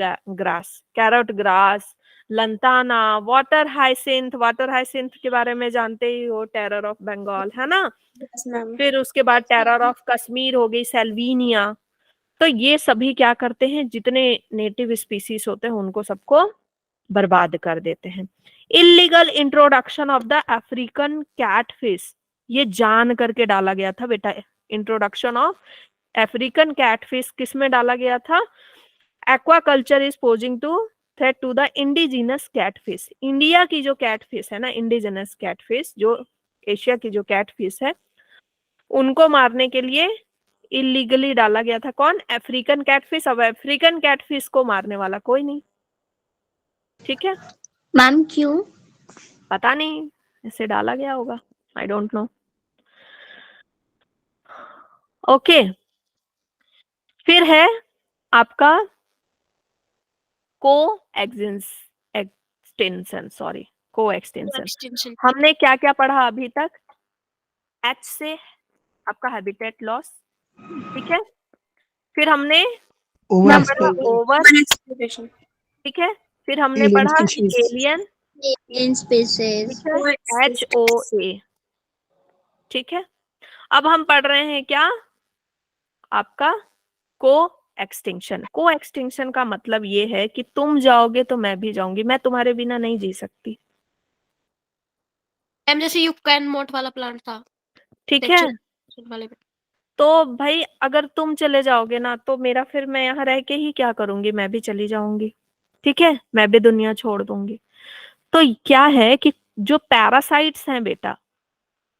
grass, lantana, water hyacinth के बारे में जानते ही हो, टेरर ऑफ बंगाल, है ना। Yes ma'am. फिर उसके बाद टेरर ऑफ कश्मीर हो गई, सेल्वीनिया। तो ये सभी क्या करते हैं, जितने नेटिव स्पीसीज होते हैं उनको सबको बर्बाद कर देते हैं। Illegal introduction of the African catfish, ये जान करके डाला गया था बेटा। इंट्रोडक्शन ऑफ अफ्रीकन कैटफिश किस में डाला गया था, aquaculture is posing to threat to the indigenous catfish. India की जो कैटफिश है ना, इंडिजिनस कैटफिश, जो एशिया की जो कैटफिश है, उनको मारने के लिए इलीगली डाला गया था। कौन, अफ्रीकन कैटफिश। अब अफ्रीकन कैटफिश को मारने वाला कोई नहीं। ठीक है, मैम क्यों? पता नहीं, ऐसे डाला गया होगा, आई डोंट नो। ओके, फिर है आपका को एक्सटेंशन, सॉरी, को एक्सटेंशन। एक्सटेंशन। हमने क्या क्या पढ़ा अभी तक? H से आपका हैबिटेट लॉस, ठीक है। फिर हमने ओवर ओवर, एक्सप्लोरेशन। ठीक है। फिर हमने एलियन पढ़ा स्पीशीज, एलियन, इन स्पेसेस, ठीक है, HOA, ठीक है। अब हम पढ़ रहे हैं क्या? आपका को एक्सटिंक्शन। को एक्सटिंक्शन का मतलब ये है कि तुम जाओगे तो मैं भी जाऊंगी, मैं तुम्हारे बिना नहीं जी सकती, मैम जैसे युक्का एंड मोट वाला प्लांट था ठीक है। lecture वाले में। तो भाई अगर तुम चले जाओगे ना तो मेरा, फिर मैं यहाँ रह के ही क्या करूंगी? मैं भी चली जाऊंगी, ठीक है, मैं भी दुनिया छोड़ दूंगी। तो क्या है कि जो पैरासाइट्स हैं बेटा,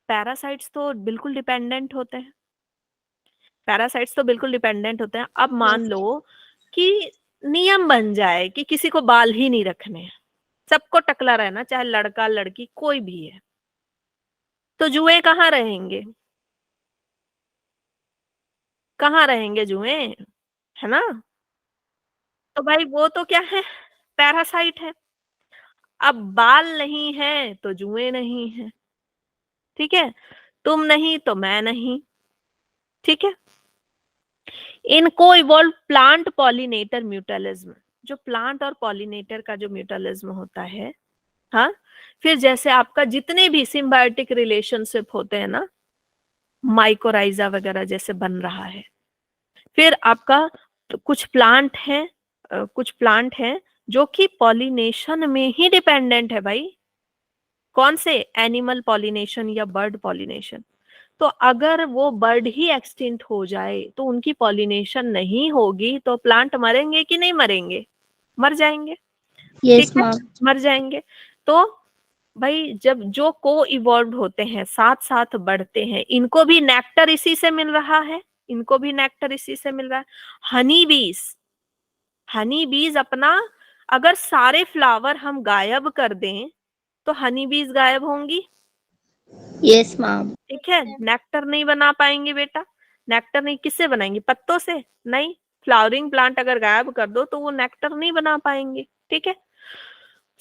पैरासाइट्स तो बिल्कुल डिपेंडेंट होते हैं, पैरासाइट्स तो बिल्कुल डिपेंडेंट होते हैं। अब मान लो कि नियम बन जाए कि किसी को बाल ही नहीं रखने हैं, सबको टकला रहना, चाहे लड़का लड़की कोई भी है, तो जुए कहाँ रहेंगे? कहाँ रहेंगे जुए, है ना? तो भाई वो तो क्या है? पैरासाइट है। अब बाल नहीं है तो जुए नहीं है, ठीक है। तुम नहीं तो मैं नहीं, ठीक है। इनको इवॉल्व प्लांट पॉलिनेटर म्यूटलिज्म, जो प्लांट और पॉलिनेटर का जो म्यूटलिज्म होता है, हाँ। फिर जैसे आपका जितने भी सिम्बायोटिक रिलेशनशिप होते हैं ना, माइकोराइजा वगैरह जैसे बन रहा है। फिर आपका कुछ प्लांट है, कुछ प्लांट है जो कि पॉलिनेशन में ही डिपेंडेंट है भाई। कौन से? एनिमल पॉलिनेशन या बर्ड पॉलिनेशन। तो अगर वो बर्ड ही एक्सटिंक्ट हो जाए तो उनकी पॉलिनेशन नहीं होगी तो प्लांट मरेंगे कि नहीं मरेंगे? मर जाएंगे, यस ठीक है, मैम, मर जाएंगे। तो भाई जब जो को इवॉल्व होते हैं, साथ साथ बढ़ते हैं, इनको भी नेक्टर इसी से मिल रहा है, इनको भी नेक्टर इसी से मिल रहा है। हनी बीज, हनी बीज अपना, अगर सारे फ्लावर हम गायब कर दें तो हनी बीज गायब होंगी, यस मैम, ठीक है। नेक्टर नहीं बना पाएंगे बेटा, नेक्टर नहीं, किससे बनाएंगे? पत्तों से नहीं। फ्लावरिंग प्लांट अगर गायब कर दो तो वो नेक्टर नहीं बना पाएंगे, ठीक है।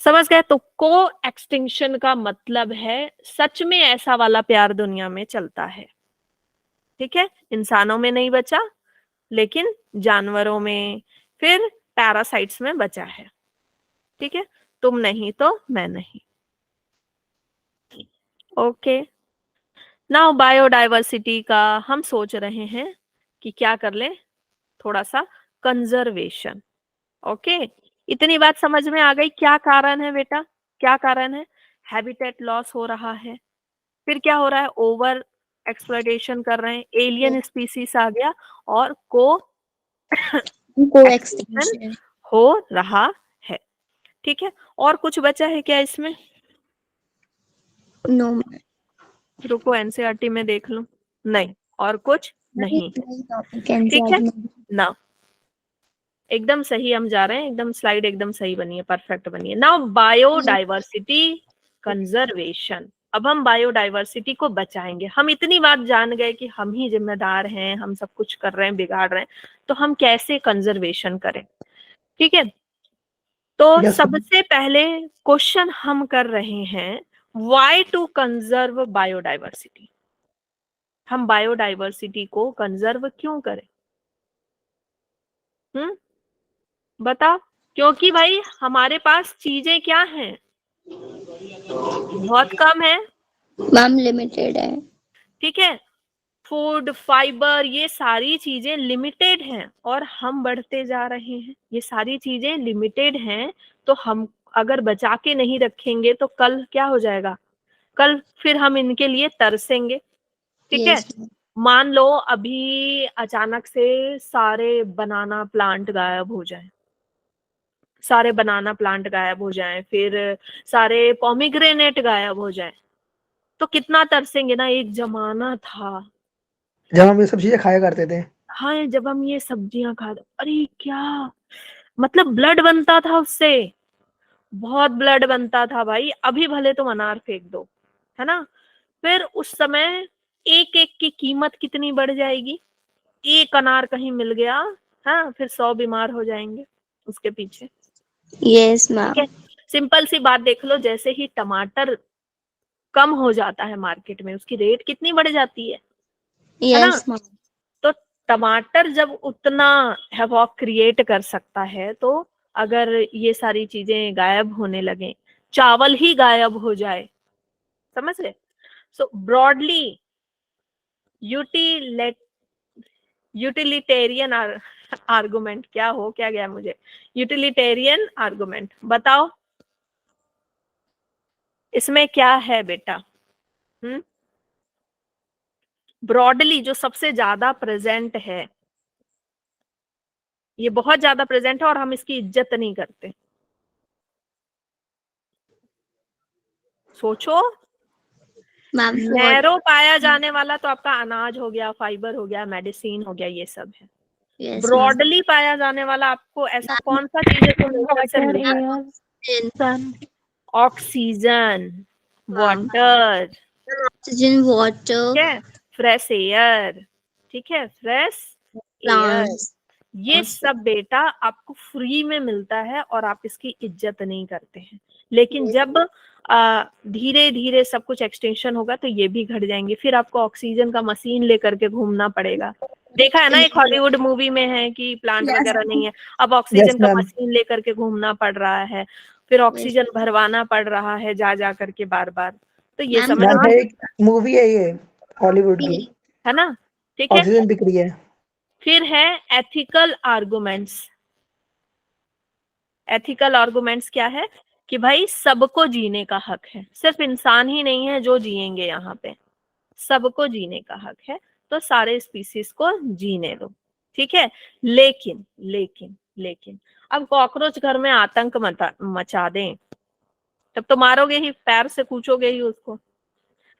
समझ गए? तो को एक्सटिंक्शन का मतलब है सच में ऐसा वाला प्यार दुनिया में चलता है, ठीक है। इंसानों में नहीं बचा, लेकिन जानवरों में, फिर पैरासाइट्स में बचा है, ठीक है। तुम नहीं तो मैं नहीं, ओके। नाउ बायोडाइवर्सिटी का हम सोच रहे हैं कि क्या कर ले, थोड़ा सा कंजर्वेशन, ओके। इतनी बात समझ में आ गई? क्या कारण है बेटा, क्या कारण है? हैबिटेट लॉस हो रहा है, फिर क्या हो रहा है? ओवर एक्सप्लॉयटेशन कर रहे हैं, एलियन स्पीसीज आ गया, और को को एक्सटिंक्शन एक्सटेंशन, हो रहा है, ठीक है। और कुछ बचा है क्या इसमें? नो रुको एनसीईआरटी में देख लूं, नहीं, और कुछ नहीं, मैम, ठीक है ना। एकदम सही हम जा रहे हैं, एकदम स्लाइड एकदम सही बनी है, परफेक्ट बनी है। Now biodiversity conservation. अब हम बायोडाइवर्सिटी को बचाएंगे। हम इतनी बात जान गए कि हम ही जिम्मेदार हैं, हम सब कुछ कर रहे हैं, बिगाड़ रहे हैं, तो हम कैसे कंजर्वेशन करें, ठीक है। तो Yes, सबसे पहले क्वेश्चन हम कर रहे हैं, व्हाई टू कंजर्व बायोडाइवर्सिटी। हम बायोडाइवर्सिटी को कंजर्व क्यों करें? बताओ। क्योंकि भाई हमारे पास चीजें क्या हैं? बहुत कम है, मैम लिमिटेड है, ठीक है। फूड, फाइबर, ये सारी चीजें लिमिटेड हैं और हम बढ़ते जा रहे हैं। ये सारी चीजें लिमिटेड हैं, तो हम अगर बचा के नहीं रखेंगे तो कल क्या हो जाएगा? कल फिर हम इनके लिए तरसेंगे, ठीक है। यस मान लो अभी अचानक से सारे बनाना प्लांट गायब हो जाएं, सारे बनाना प्लांट गायब हो जाएं, फिर सारे पोमीग्रेनेट गायब हो जाएं, तो कितना तरसेंगे ना। एक जमाना था जब हम ये सब चीजें खाया करते थे, हाँ, जब हम ये सब्जियां खाते, अरे क्या मतलब ब्लड बनता था उससे, बहुत ब्लड बनता था भाई। अभी भले तुम अनार फेंक दो, है ना, फिर उस समय एक एक की कीमत कितनी बढ़ जाएगी। एक अनार कहीं मिल गया, हाँ, फिर 100 बीमार हो जाएंगे उसके पीछे, यस ठीक मैम। है, सिंपल सी बात देख लो, जैसे ही टमाटर कम हो जाता है मार्केट में, उसकी रेट कितनी बढ़ जाती है ना। Yes ma'am. तो टमाटर जब उतना हैवॉक क्रिएट कर सकता है, तो अगर ये सारी चीजें गायब होने लगे, चावल ही गायब हो जाए, समझ रहे। सो ब्रॉडली यूटिलिटेरियन आर्गुमेंट, क्या गया मुझे, यूटिलिटेरियन आर्गुमेंट, बताओ इसमें क्या है बेटा। ब्रॉडली जो सबसे ज्यादा प्रेजेंट है, ये बहुत ज्यादा प्रेजेंट है और हम इसकी इज्जत नहीं करते। सोचो, मैम नैरो पाया जाने वाला तो आपका अनाज हो गया, फाइबर हो गया, मेडिसिन हो गया, ये सब है। Yes ma'am. ब्रॉडली पाया जाने वाला आपको ऐसा कौन सा चीज है जो नेचर से वाटर, मिलता है? एयर, सन। ऑक्सीजन, वाटर, ऑक्सीजन, वाटर, ठीक है, फ्रेश एयर, ठीक है, फ्रेश एयर, प्लांट्स। ये सब बेटा आपको फ्री में मिलता है और आप इसकी इज्जत नहीं करते हैं। लेकिन जब धीरे धीरे सब कुछ एक्सटेंशन होगा तो ये भी घट जाएंगे, फिर आपको ऑक्सीजन का मशीन लेकर के घूमना पड़ेगा। देखा है ना, एक हॉलीवुड मूवी में है कि प्लांट वगैरह नहीं है, अब यस ऑक्सीजन का मैम। मशीन लेकर के घूमना पड़ रहा है, फिर ऑक्सीजन भरवाना पड़ रहा है जा जा करके बार बार। तो ये मैम समझ मैम में, है, एक मूवी है ये हॉलीवुड की, है ना, ठीक है। ऑक्सीजन बिक रही है। फिर है एथिकल आर्गुमेंट्स। एथिकल आर्गुमेंट्स क्या है कि भाई सबको जीने का हक है, सिर्फ इंसान ही नहीं है जो जिएंगे यहाँ पे, सबको जीने का हक है, तो सारे स्पीसीज को जीने दो, ठीक है। लेकिन लेकिन लेकिन अब कॉकरोच घर में आतंक मचा दें, तब तो मारोगे ही, पैर से कूचोगे ही उसको,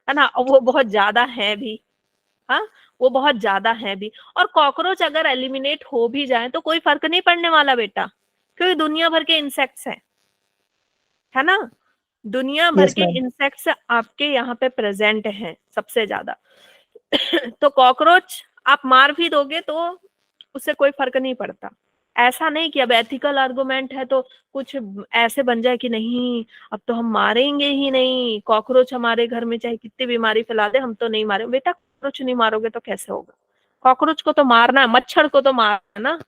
है ना। और वो बहुत ज्यादा है भी, हाँ, वो बहुत ज्यादा है भी। और कॉकरोच अगर एलिमिनेट हो भी जाए तो कोई फर्क नहीं पड़ने वाला बेटा, क्योंकि दुनिया भर के इंसेक्ट्स हैं, है ना, दुनिया भर यस के मैम। इंसेक्ट्स आपके यहाँ पे प्रेजेंट हैं सबसे ज्यादा। तो कॉकरोच आप मार भी दोगे तो उससे कोई फर्क नहीं पड़ता। ऐसा नहीं कि अब एथिकल आर्गुमेंट है तो कुछ ऐसे बन जाए कि नहीं अब तो हम मारेंगे ही नहीं, कॉकरोच हमारे घर में चाहे कितनी बीमारी फैला दे हम तो नहीं मारे। बेटा कॉकरोच नहीं मारोगे तो कैसे होगा, कॉकरोच को तो मारना है, मच्छर को तो मारना ना।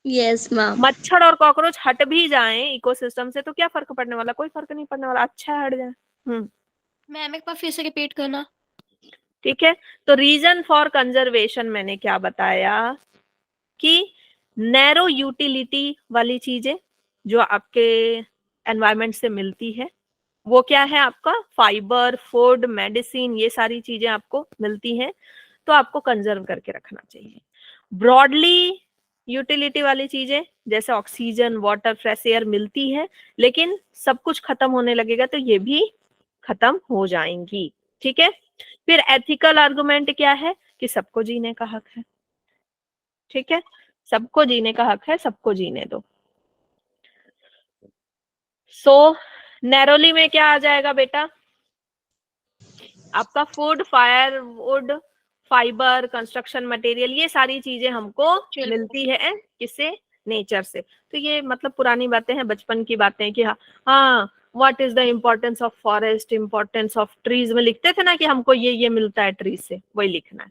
Yes ma'am. मच्छर और कॉकरोच हट भी जाएं इकोसिस्टम से तो क्या फर्क पड़ने वाला, कोई फर्क नहीं पड़ने वाला, अच्छा है हट जाए। मैम एक बार फिर से रिपीट करना। ठीक है, तो रीजन फॉर कंजर्वेशन मैंने क्या बताया कि नैरो यूटिलिटी वाली चीजें जो आपके एनवायरनमेंट से मिलती है, वो क्या है आपका फाइबर, फूड, मेडिसिन, ये सारी चीजें आपको मिलती हैं, तो आपको कंजर्व करके रखना चाहिए। ब्रॉडली यूटिलिटी वाली चीजें जैसे ऑक्सीजन, वाटर, फ्रेश एयर मिलती है, लेकिन सब कुछ खत्म होने लगेगा तो ये भी खत्म हो जाएंगी, ठीक है। फिर एथिकल आर्गुमेंट क्या है कि सबको जीने का हक है, ठीक है, सबको जीने का हक है, सबको जीने दो। सो नैरोली में क्या आ जाएगा बेटा, आपका food, firewood, fibre, construction material, ये सारी चीजें हमको मिलती है किससे, नेचर से। तो ये मतलब पुरानी बातें हैं, बचपन की बातें कि हाँ what is the importance of forest, importance of trees में लिखते थे ना कि हमको ये मिलता है ट्रीज से, वही लिखना है,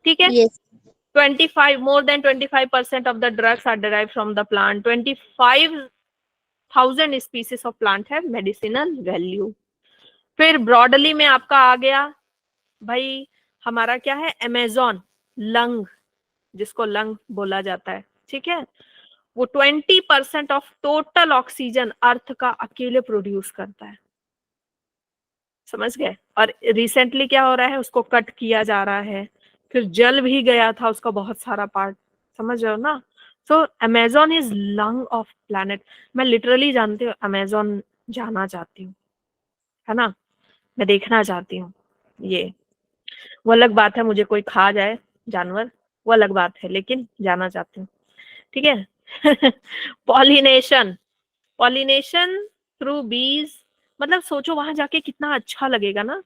ठीक है। Yes. more than 25% of the drugs are derived from the plant. 25,000 species of plant have medicinal value. फिर ब्रॉडली में आपका आ गया भाई हमारा क्या है, अमेजोन लंग, जिसको लंग बोला जाता है, ठीक है, वो 20% ऑफ टोटल ऑक्सीजन अर्थ का अकेले प्रोड्यूस करता है, समझ गए। और रिसेंटली क्या हो रहा है, उसको कट किया जा रहा है, फिर जल भी गया था उसका बहुत सारा पार्ट, समझ रहे हो ना। So Amazon is lung of planet. मैं लिटरली जानती हूँ अमेजोन जाना चाहती हूँ, है ना, मैं देखना चाहती हूँ। ये वो अलग बात है, मुझे कोई खा जाए जानवर वो अलग बात है, लेकिन जाना चाहती हूँ, ठीक है। पॉलिनेशन, पॉलिनेशन थ्रू बीज, मतलब सोचो वहां जाके कितना अच्छा लगेगा ना।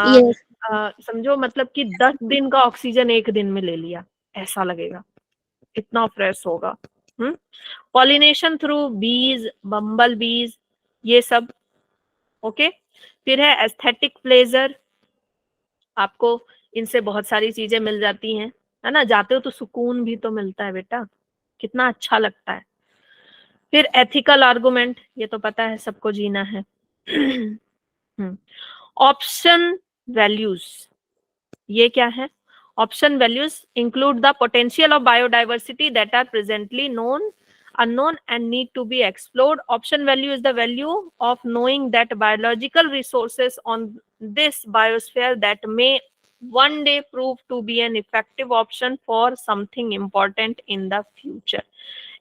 यस। समझो मतलब कि 10 दिन का ऑक्सीजन एक दिन में ले लिया, ऐसा लगेगा, इतना फ्रेश होगा, पॉलिनेशन थ्रू बीज, बम्बल बीज, ये सब। ओके। फिर है एस्थेटिक प्लेजर, आपको इनसे बहुत सारी चीजें मिल जाती हैं, है ना, जाते हो तो सुकून भी तो मिलता है बेटा, कितना अच्छा लगता है। फिर एथिकल आर्गुमेंट, ये तो पता है सबको जीना है। ऑप्शन वैल्यूज, ये क्या है? Option values include the potential of biodiversity that are presently known, unknown and need to be explored. Option value is the value of knowing that biological resources on this biosphere that may one day prove to be an effective option for something important in the future.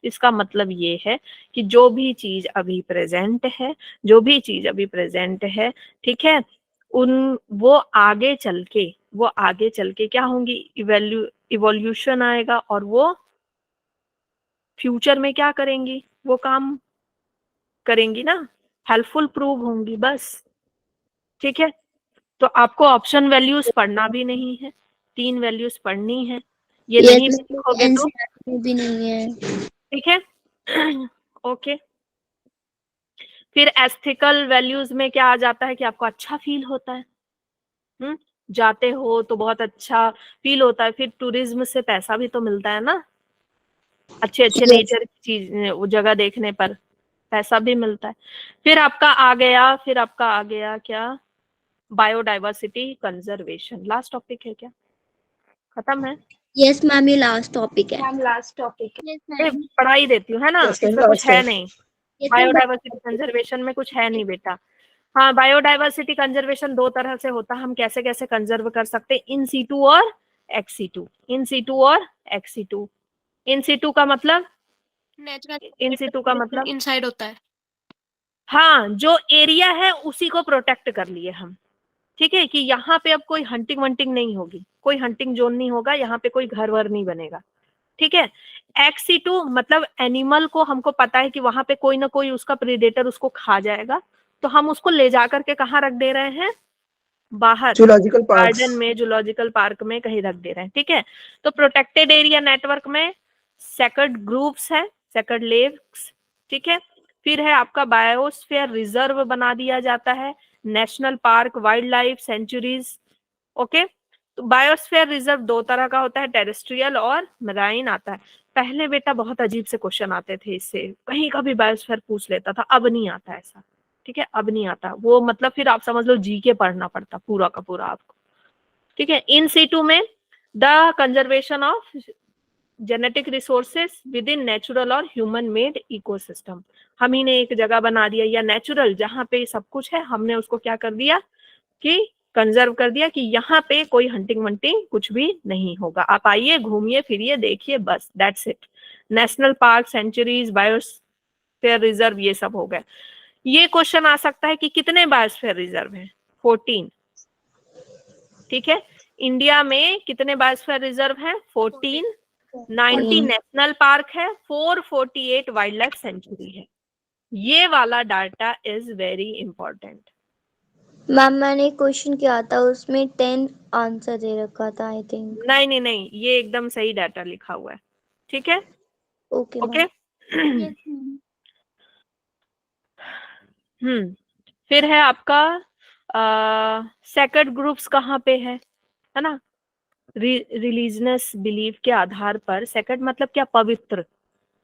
इसका मतलब ये है कि जो भी चीज अभी present है, जो भी चीज अभी प्रेजेंट है, ठीक है, वो आगे चल के क्या होंगी? इवोल्यूशन आएगा और वो फ्यूचर में क्या करेंगी? वो काम करेंगी ना, हेल्पफुल प्रूव होंगी, बस। ठीक है, तो आपको ऑप्शन वैल्यूज पढ़ना भी नहीं है, 3 वैल्यूज पढ़नी है, ये नहीं भी लिखोगे तो NCERT में भी नहीं है। ठीक है। ओके। फिर एथिकल वैल्यूज में क्या आ जाता है कि आपको अच्छा फील होता है, जाते हो तो बहुत अच्छा फील होता है। फिर टूरिज्म से पैसा भी तो मिलता है ना, अच्छे अच्छे नेचर की चीज, वो जगह देखने पर पैसा भी मिलता है। फिर आपका आ गया क्या? Biodiversity conservation. लास्ट टॉपिक है क्या? खत्म है? यस मैम, ये लास्ट टॉपिक है। मैम लास्ट टॉपिक है। पढ़ाई देती हूँ, है ना, Yes, ma'am, इसमें कुछ last है है। नहीं, बायोडाइवर्सिटी कंजर्वेशन में कुछ है नहीं बेटा। हाँ, बायोडाइवर्सिटी कंजर्वेशन 2 तरह से होता है, हम कैसे कैसे कंजर्व कर सकते हैं, इन सीटू और एक्स सीटू। इन सीटू और एक्स सीटू। इन सीटू का मतलब, इन सीटू का मतलब इनसाइड होता है। हाँ, जो एरिया है उसी को प्रोटेक्ट कर लिए हम, ठीक है, कि यहाँ पे अब कोई हंटिंग वंटिंग नहीं होगी, कोई हंटिंग जोन नहीं होगा, यहाँ पे कोई घर वर नहीं बनेगा, ठीक है। एक्स-सीटू मतलब एनिमल को हमको पता है कि वहां पे कोई ना कोई उसका प्रीडेटर उसको खा जाएगा, तो हम उसको ले जाकर के कहाँ रख दे रहे हैं? बाहर, जूलॉजिकल पार्क्स। गार्डन में, जूलॉजिकल पार्क में कहीं रख दे रहे हैं, ठीक है। तो प्रोटेक्टेड एरिया नेटवर्क में सेक्रेड ग्रुप्स है, सेक्रेड लेक्स, ठीक है। फिर है आपका बायोस्फीयर रिजर्व बना दिया जाता है, national park, wild life sanctuaries. Okay, तो बायोस्फीयर रिजर्व 2 तरह का होता है, टेरेस्ट्रियल और मराइन आता है। पहले बेटा बहुत अजीब से क्वेश्चन आते थे इससे, कहीं का भी बायोस्फीयर पूछ लेता था, अब नहीं आता ऐसा, ठीक है, अब नहीं आता वो, मतलब फिर आप समझ लो जीके पढ़ना पड़ता पूरा का पूरा आपको, ठीक है। इन सीटू में the conservation of genetic resources with in natural और ह्यूमन मेड इकोसिस्टम, हम ही ने एक जगह बना दिया या नेचुरल जहां पे सब कुछ है, हमने उसको क्या कर दिया कि कंजर्व कर दिया कि यहाँ पे कोई हंटिंग वंटिंग कुछ भी नहीं होगा, आप आइए, घूमिए फिरिए, देखिए, बस that's it. National park, sanctuaries, biosphere reserve, ये सब हो गए। ये क्वेश्चन आ सकता है कि कितने बायोस्फीयर रिजर्व हैं? 14, ठीक है। इंडिया में कितने बायोस्फीयर रिजर्व हैं? 14, 90 नेशनल पार्क है, 448 वाइल्ड लाइफ सेंचुरी है। ये वाला data is very important. Ma'am मैंने एक क्वेश्चन किया था, उसमें 10 आंसर दे रखा था आई थिंक। नहीं, ये एकदम सही डाटा लिखा हुआ है, ठीक है। Okay okay. फिर है आपका सेक्रेड ग्रुप्स कहाँ पे है ना, रिलीजियस बिलीफ के आधार पर। सेक्रेड मतलब क्या? पवित्र,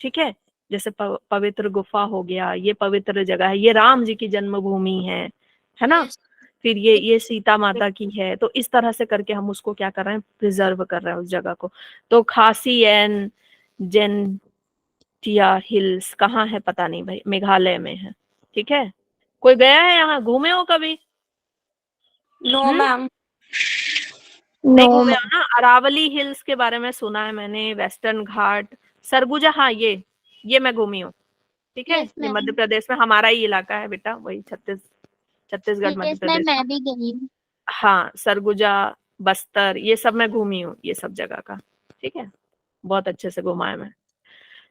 ठीक है, जैसे पवित्र गुफा हो गया, ये पवित्र जगह है, ये राम जी की जन्मभूमि है ना। फिर ये सीता माता की है, तो इस तरह से करके हम उसको क्या कर रहे हैं? प्रिजर्व कर रहे हैं उस जगह को। तो खासी एंड जेंटिया हिल्स कहाँ है? पता नहीं भाई, मेघालय में है, ठीक है। कोई गया है यहाँ, घूमे हो कभी? No ma'am. नहीं घूमे हो ना। अरावली हिल्स के बारे में सुना है मैंने, वेस्टर्न घाट, सरगुजा, हाँ ये मैं घूमी हूँ, ठीक है। ये मध्य प्रदेश में हमारा ही इलाका है बेटा, वही छत्तीसगढ़ मध्य प्रदेश। मैं भी गई हूँ। हाँ, सरगुजा, बस्तर, ये सब मैं घूमी हूँ, ये सब जगह का, ठीक है, बहुत अच्छे से घुमा है मैं।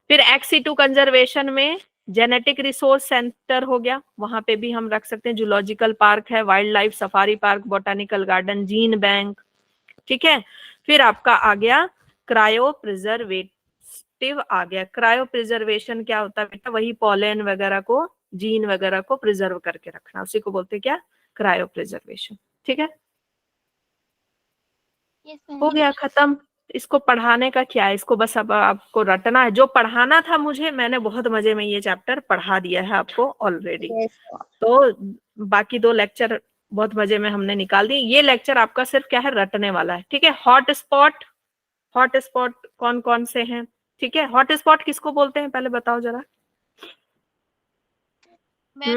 फिर एक्स-सीटू कंजर्वेशन में जेनेटिक रिसोर्स सेंटर हो गया, वहां पे भी हम रख सकते हैं, जूलॉजिकल पार्क है, wild life safari park, botanical garden, gene bank, ठीक है। फिर आपका आ गया क्रायो ऑब्जेक्टिव आ गया। क्रायो प्रिजर्वेशन क्या होता है बेटा? वही पॉलन वगैरह को, जीन वगैरह को प्रिजर्व करके रखना, उसी को बोलते हैं क्या? Cryo preservation. ठीक है, हो गया खत्म। इसको पढ़ाने का क्या है, इसको बस अब आपको रटना है। जो पढ़ाना था मुझे, मैंने बहुत मजे में ये चैप्टर पढ़ा दिया है आपको ऑलरेडी। तो बाकी 2 लेक्चर बहुत मजे में हमने निकाल दिए। ये लेक्चर आपका सिर्फ क्या है, रटने वाला है। ठीक है, हॉट स्पॉट कौन कौन से हैं? ठीक है, हॉट स्पॉट किसको बोलते हैं पहले बताओ जरा।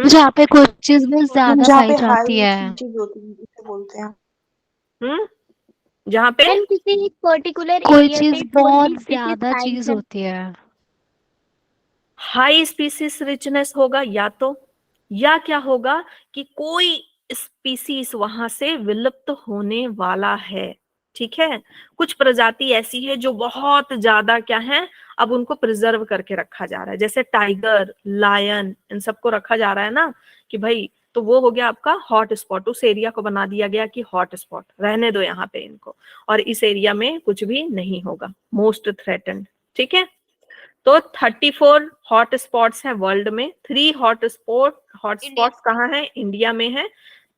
जहाँ पे कोई चीज बहुत ज्यादा जहाँ पाई पे जाती हाई है। चीज होती है उसे बोलते हैं। जहाँ पे मैम किसी एक पर्टिकुलर कोई एरिया चीज पे बहुत कोई species ज्यादा high चीज कर- होती है। हाई स्पीसीज रिचनेस होगा, या क्या होगा कि कोई स्पीसीज वहां से विलुप्त होने वाला है। ठीक है, कुछ प्रजाति ऐसी है जो बहुत ज्यादा क्या है, अब उनको प्रिजर्व करके रखा जा रहा है, जैसे टाइगर, लायन, इन सबको रखा जा रहा है ना कि भाई, तो वो हो गया आपका हॉट स्पॉट। उस एरिया को बना दिया गया कि हॉट स्पॉट, रहने दो यहाँ पे इनको, और इस एरिया में कुछ भी नहीं होगा, मोस्ट थ्रेटेंड। ठीक है, तो 34 हॉट स्पॉट्स हैं वर्ल्ड में। 3 हॉट स्पॉट्स कहाँ हैं? इंडिया में है।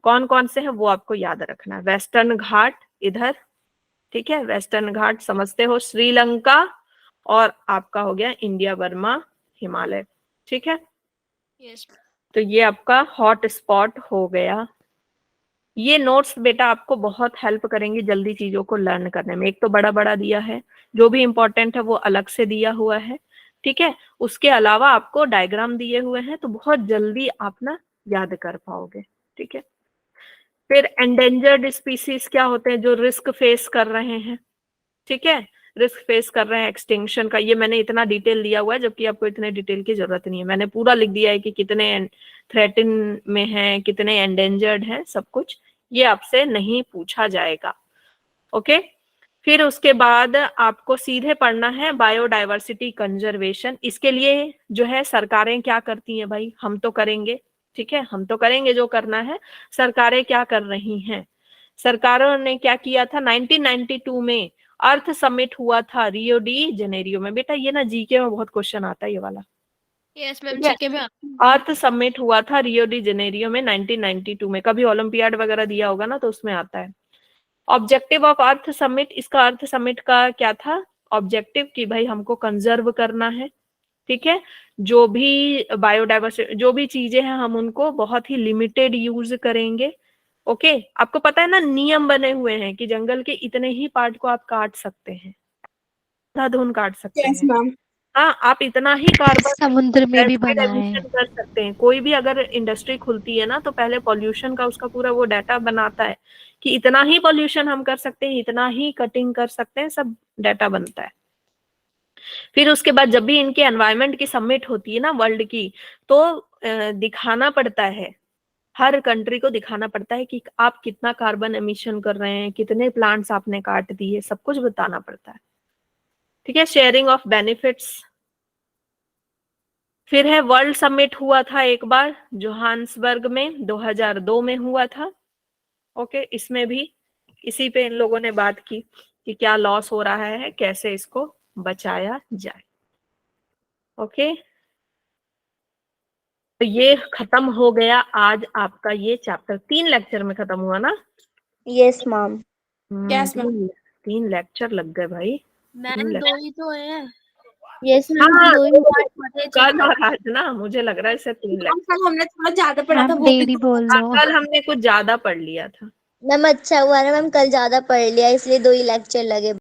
कौन कौन से हैं वो आपको याद रखना है। वेस्टर्न घाट इधर, ठीक है, वेस्टर्न घाट समझते हो, श्रीलंका, और आपका हो गया इंडिया, बर्मा, हिमालय। ठीक है, यस तो ये आपका हॉट स्पॉट हो गया। ये नोट्स बेटा आपको बहुत हेल्प करेंगे जल्दी चीजों को लर्न करने में। एक तो बड़ा बड़ा दिया है, जो भी इंपॉर्टेंट है वो अलग से दिया हुआ है। ठीक है, उसके अलावा आपको डायग्राम दिए हुए हैं, तो बहुत जल्दी आप ना याद कर पाओगे। ठीक है, फिर एंडेंजर्ड स्पीसीज क्या होते हैं? जो रिस्क फेस कर रहे हैं। ठीक है, रिस्क फेस कर रहे हैं एक्सटिंक्शन का। ये मैंने इतना डिटेल दिया हुआ है, जबकि आपको इतने डिटेल की जरूरत नहीं है। मैंने पूरा लिख दिया है कि कितने थ्रेटन में हैं, कितने एंडेंजर्ड हैं, सब कुछ ये आपसे नहीं पूछा जाएगा। ओके, फिर उसके बाद आपको सीधे पढ़ना है बायोडायवर्सिटी कंजर्वेशन। इसके लिए जो है सरकारें क्या करती हैं भाई, हम तो करेंगे। ठीक है, हम तो करेंगे जो करना है। सरकारें क्या कर रही हैं? सरकारों ने क्या किया था? 1992 में अर्थ समिट हुआ था रियो डी जेनेरियो में। बेटा ये ना जीके में बहुत क्वेश्चन आता है ये वाला। यस मैम, ठीक है, जीके में अर्थ समिट हुआ था रियो डी जेनेरियो में 1992 में। कभी ओलंपियाड वगैरह दिया होगा ना, तो उसमें आता है। ऑब्जेक्टिव ऑफ अर्थ समिट, इसका अर्थ समिट का क्या था ऑब्जेक्टिव? कि भाई हमको कंजर्व करना है। ठीक है, जो भी बायोडाइवर्सिटी, जो भी चीजें हैं, हम उनको बहुत ही लिमिटेड यूज करेंगे। ओके, आपको पता है ना नियम बने हुए हैं कि जंगल के इतने ही पार्ट को आप काट सकते हैं, अंधाधुंध काट सकते यस हैं। मैम। हाँ, आप इतना ही कार्बन समुद्र में भी डाइऑक्साइड बना है। एमिशन कर सकते हैं। कोई भी अगर इंडस्ट्री खुलती है ना, तो पहले पॉल्यूशन का उसका पूरा वो डाटा बनाता है कि इतना ही पॉल्यूशन हम कर सकते हैं, इतना ही कटिंग कर सकते हैं, सब डाटा बनता है। फिर उसके बाद जब भी इनके एनवायरनमेंट की समिट होती है ना वर्ल्ड की, तो दिखाना पड़ता है, हर कंट्री को दिखाना पड़ता है कि आप कितना कार्बन एमिशन कर रहे हैं, कितने प्लांट्स आपने काट दिए, सब कुछ बताना पड़ता है। ठीक है, शेयरिंग ऑफ बेनिफिट्स। फिर है वर्ल्ड समिट हुआ था एक बार जोहान्सबर्ग में, 2002 में हुआ था। ओके, इसमें भी इसी पे इन लोगों ने बात की कि क्या लॉस हो रहा है, कैसे इसको बचाया जाए। ओके, तो ये खत्म हो गया आज आपका ये चैप्टर। 3 लेक्चर में खत्म हुआ ना? Yes ma'am. Yes, ma'am. 3 lecture लग गए भाई। मैम 2 ही तो है। यस मैम, हाँ, दो ही कल और आज ना, मुझे लग रहा है इसे 3 लेक्चर। कल हमने थोड़ा ज्यादा पढ़ा था, आप वो भी डेली तो बोल लो। कल हमने कुछ ज्यादा पढ़ लिया था। मैम अच्छा हुआ ना मैम, कल ज्यादा पढ़ लिया इसलिए 2 ही लेक्चर लगे।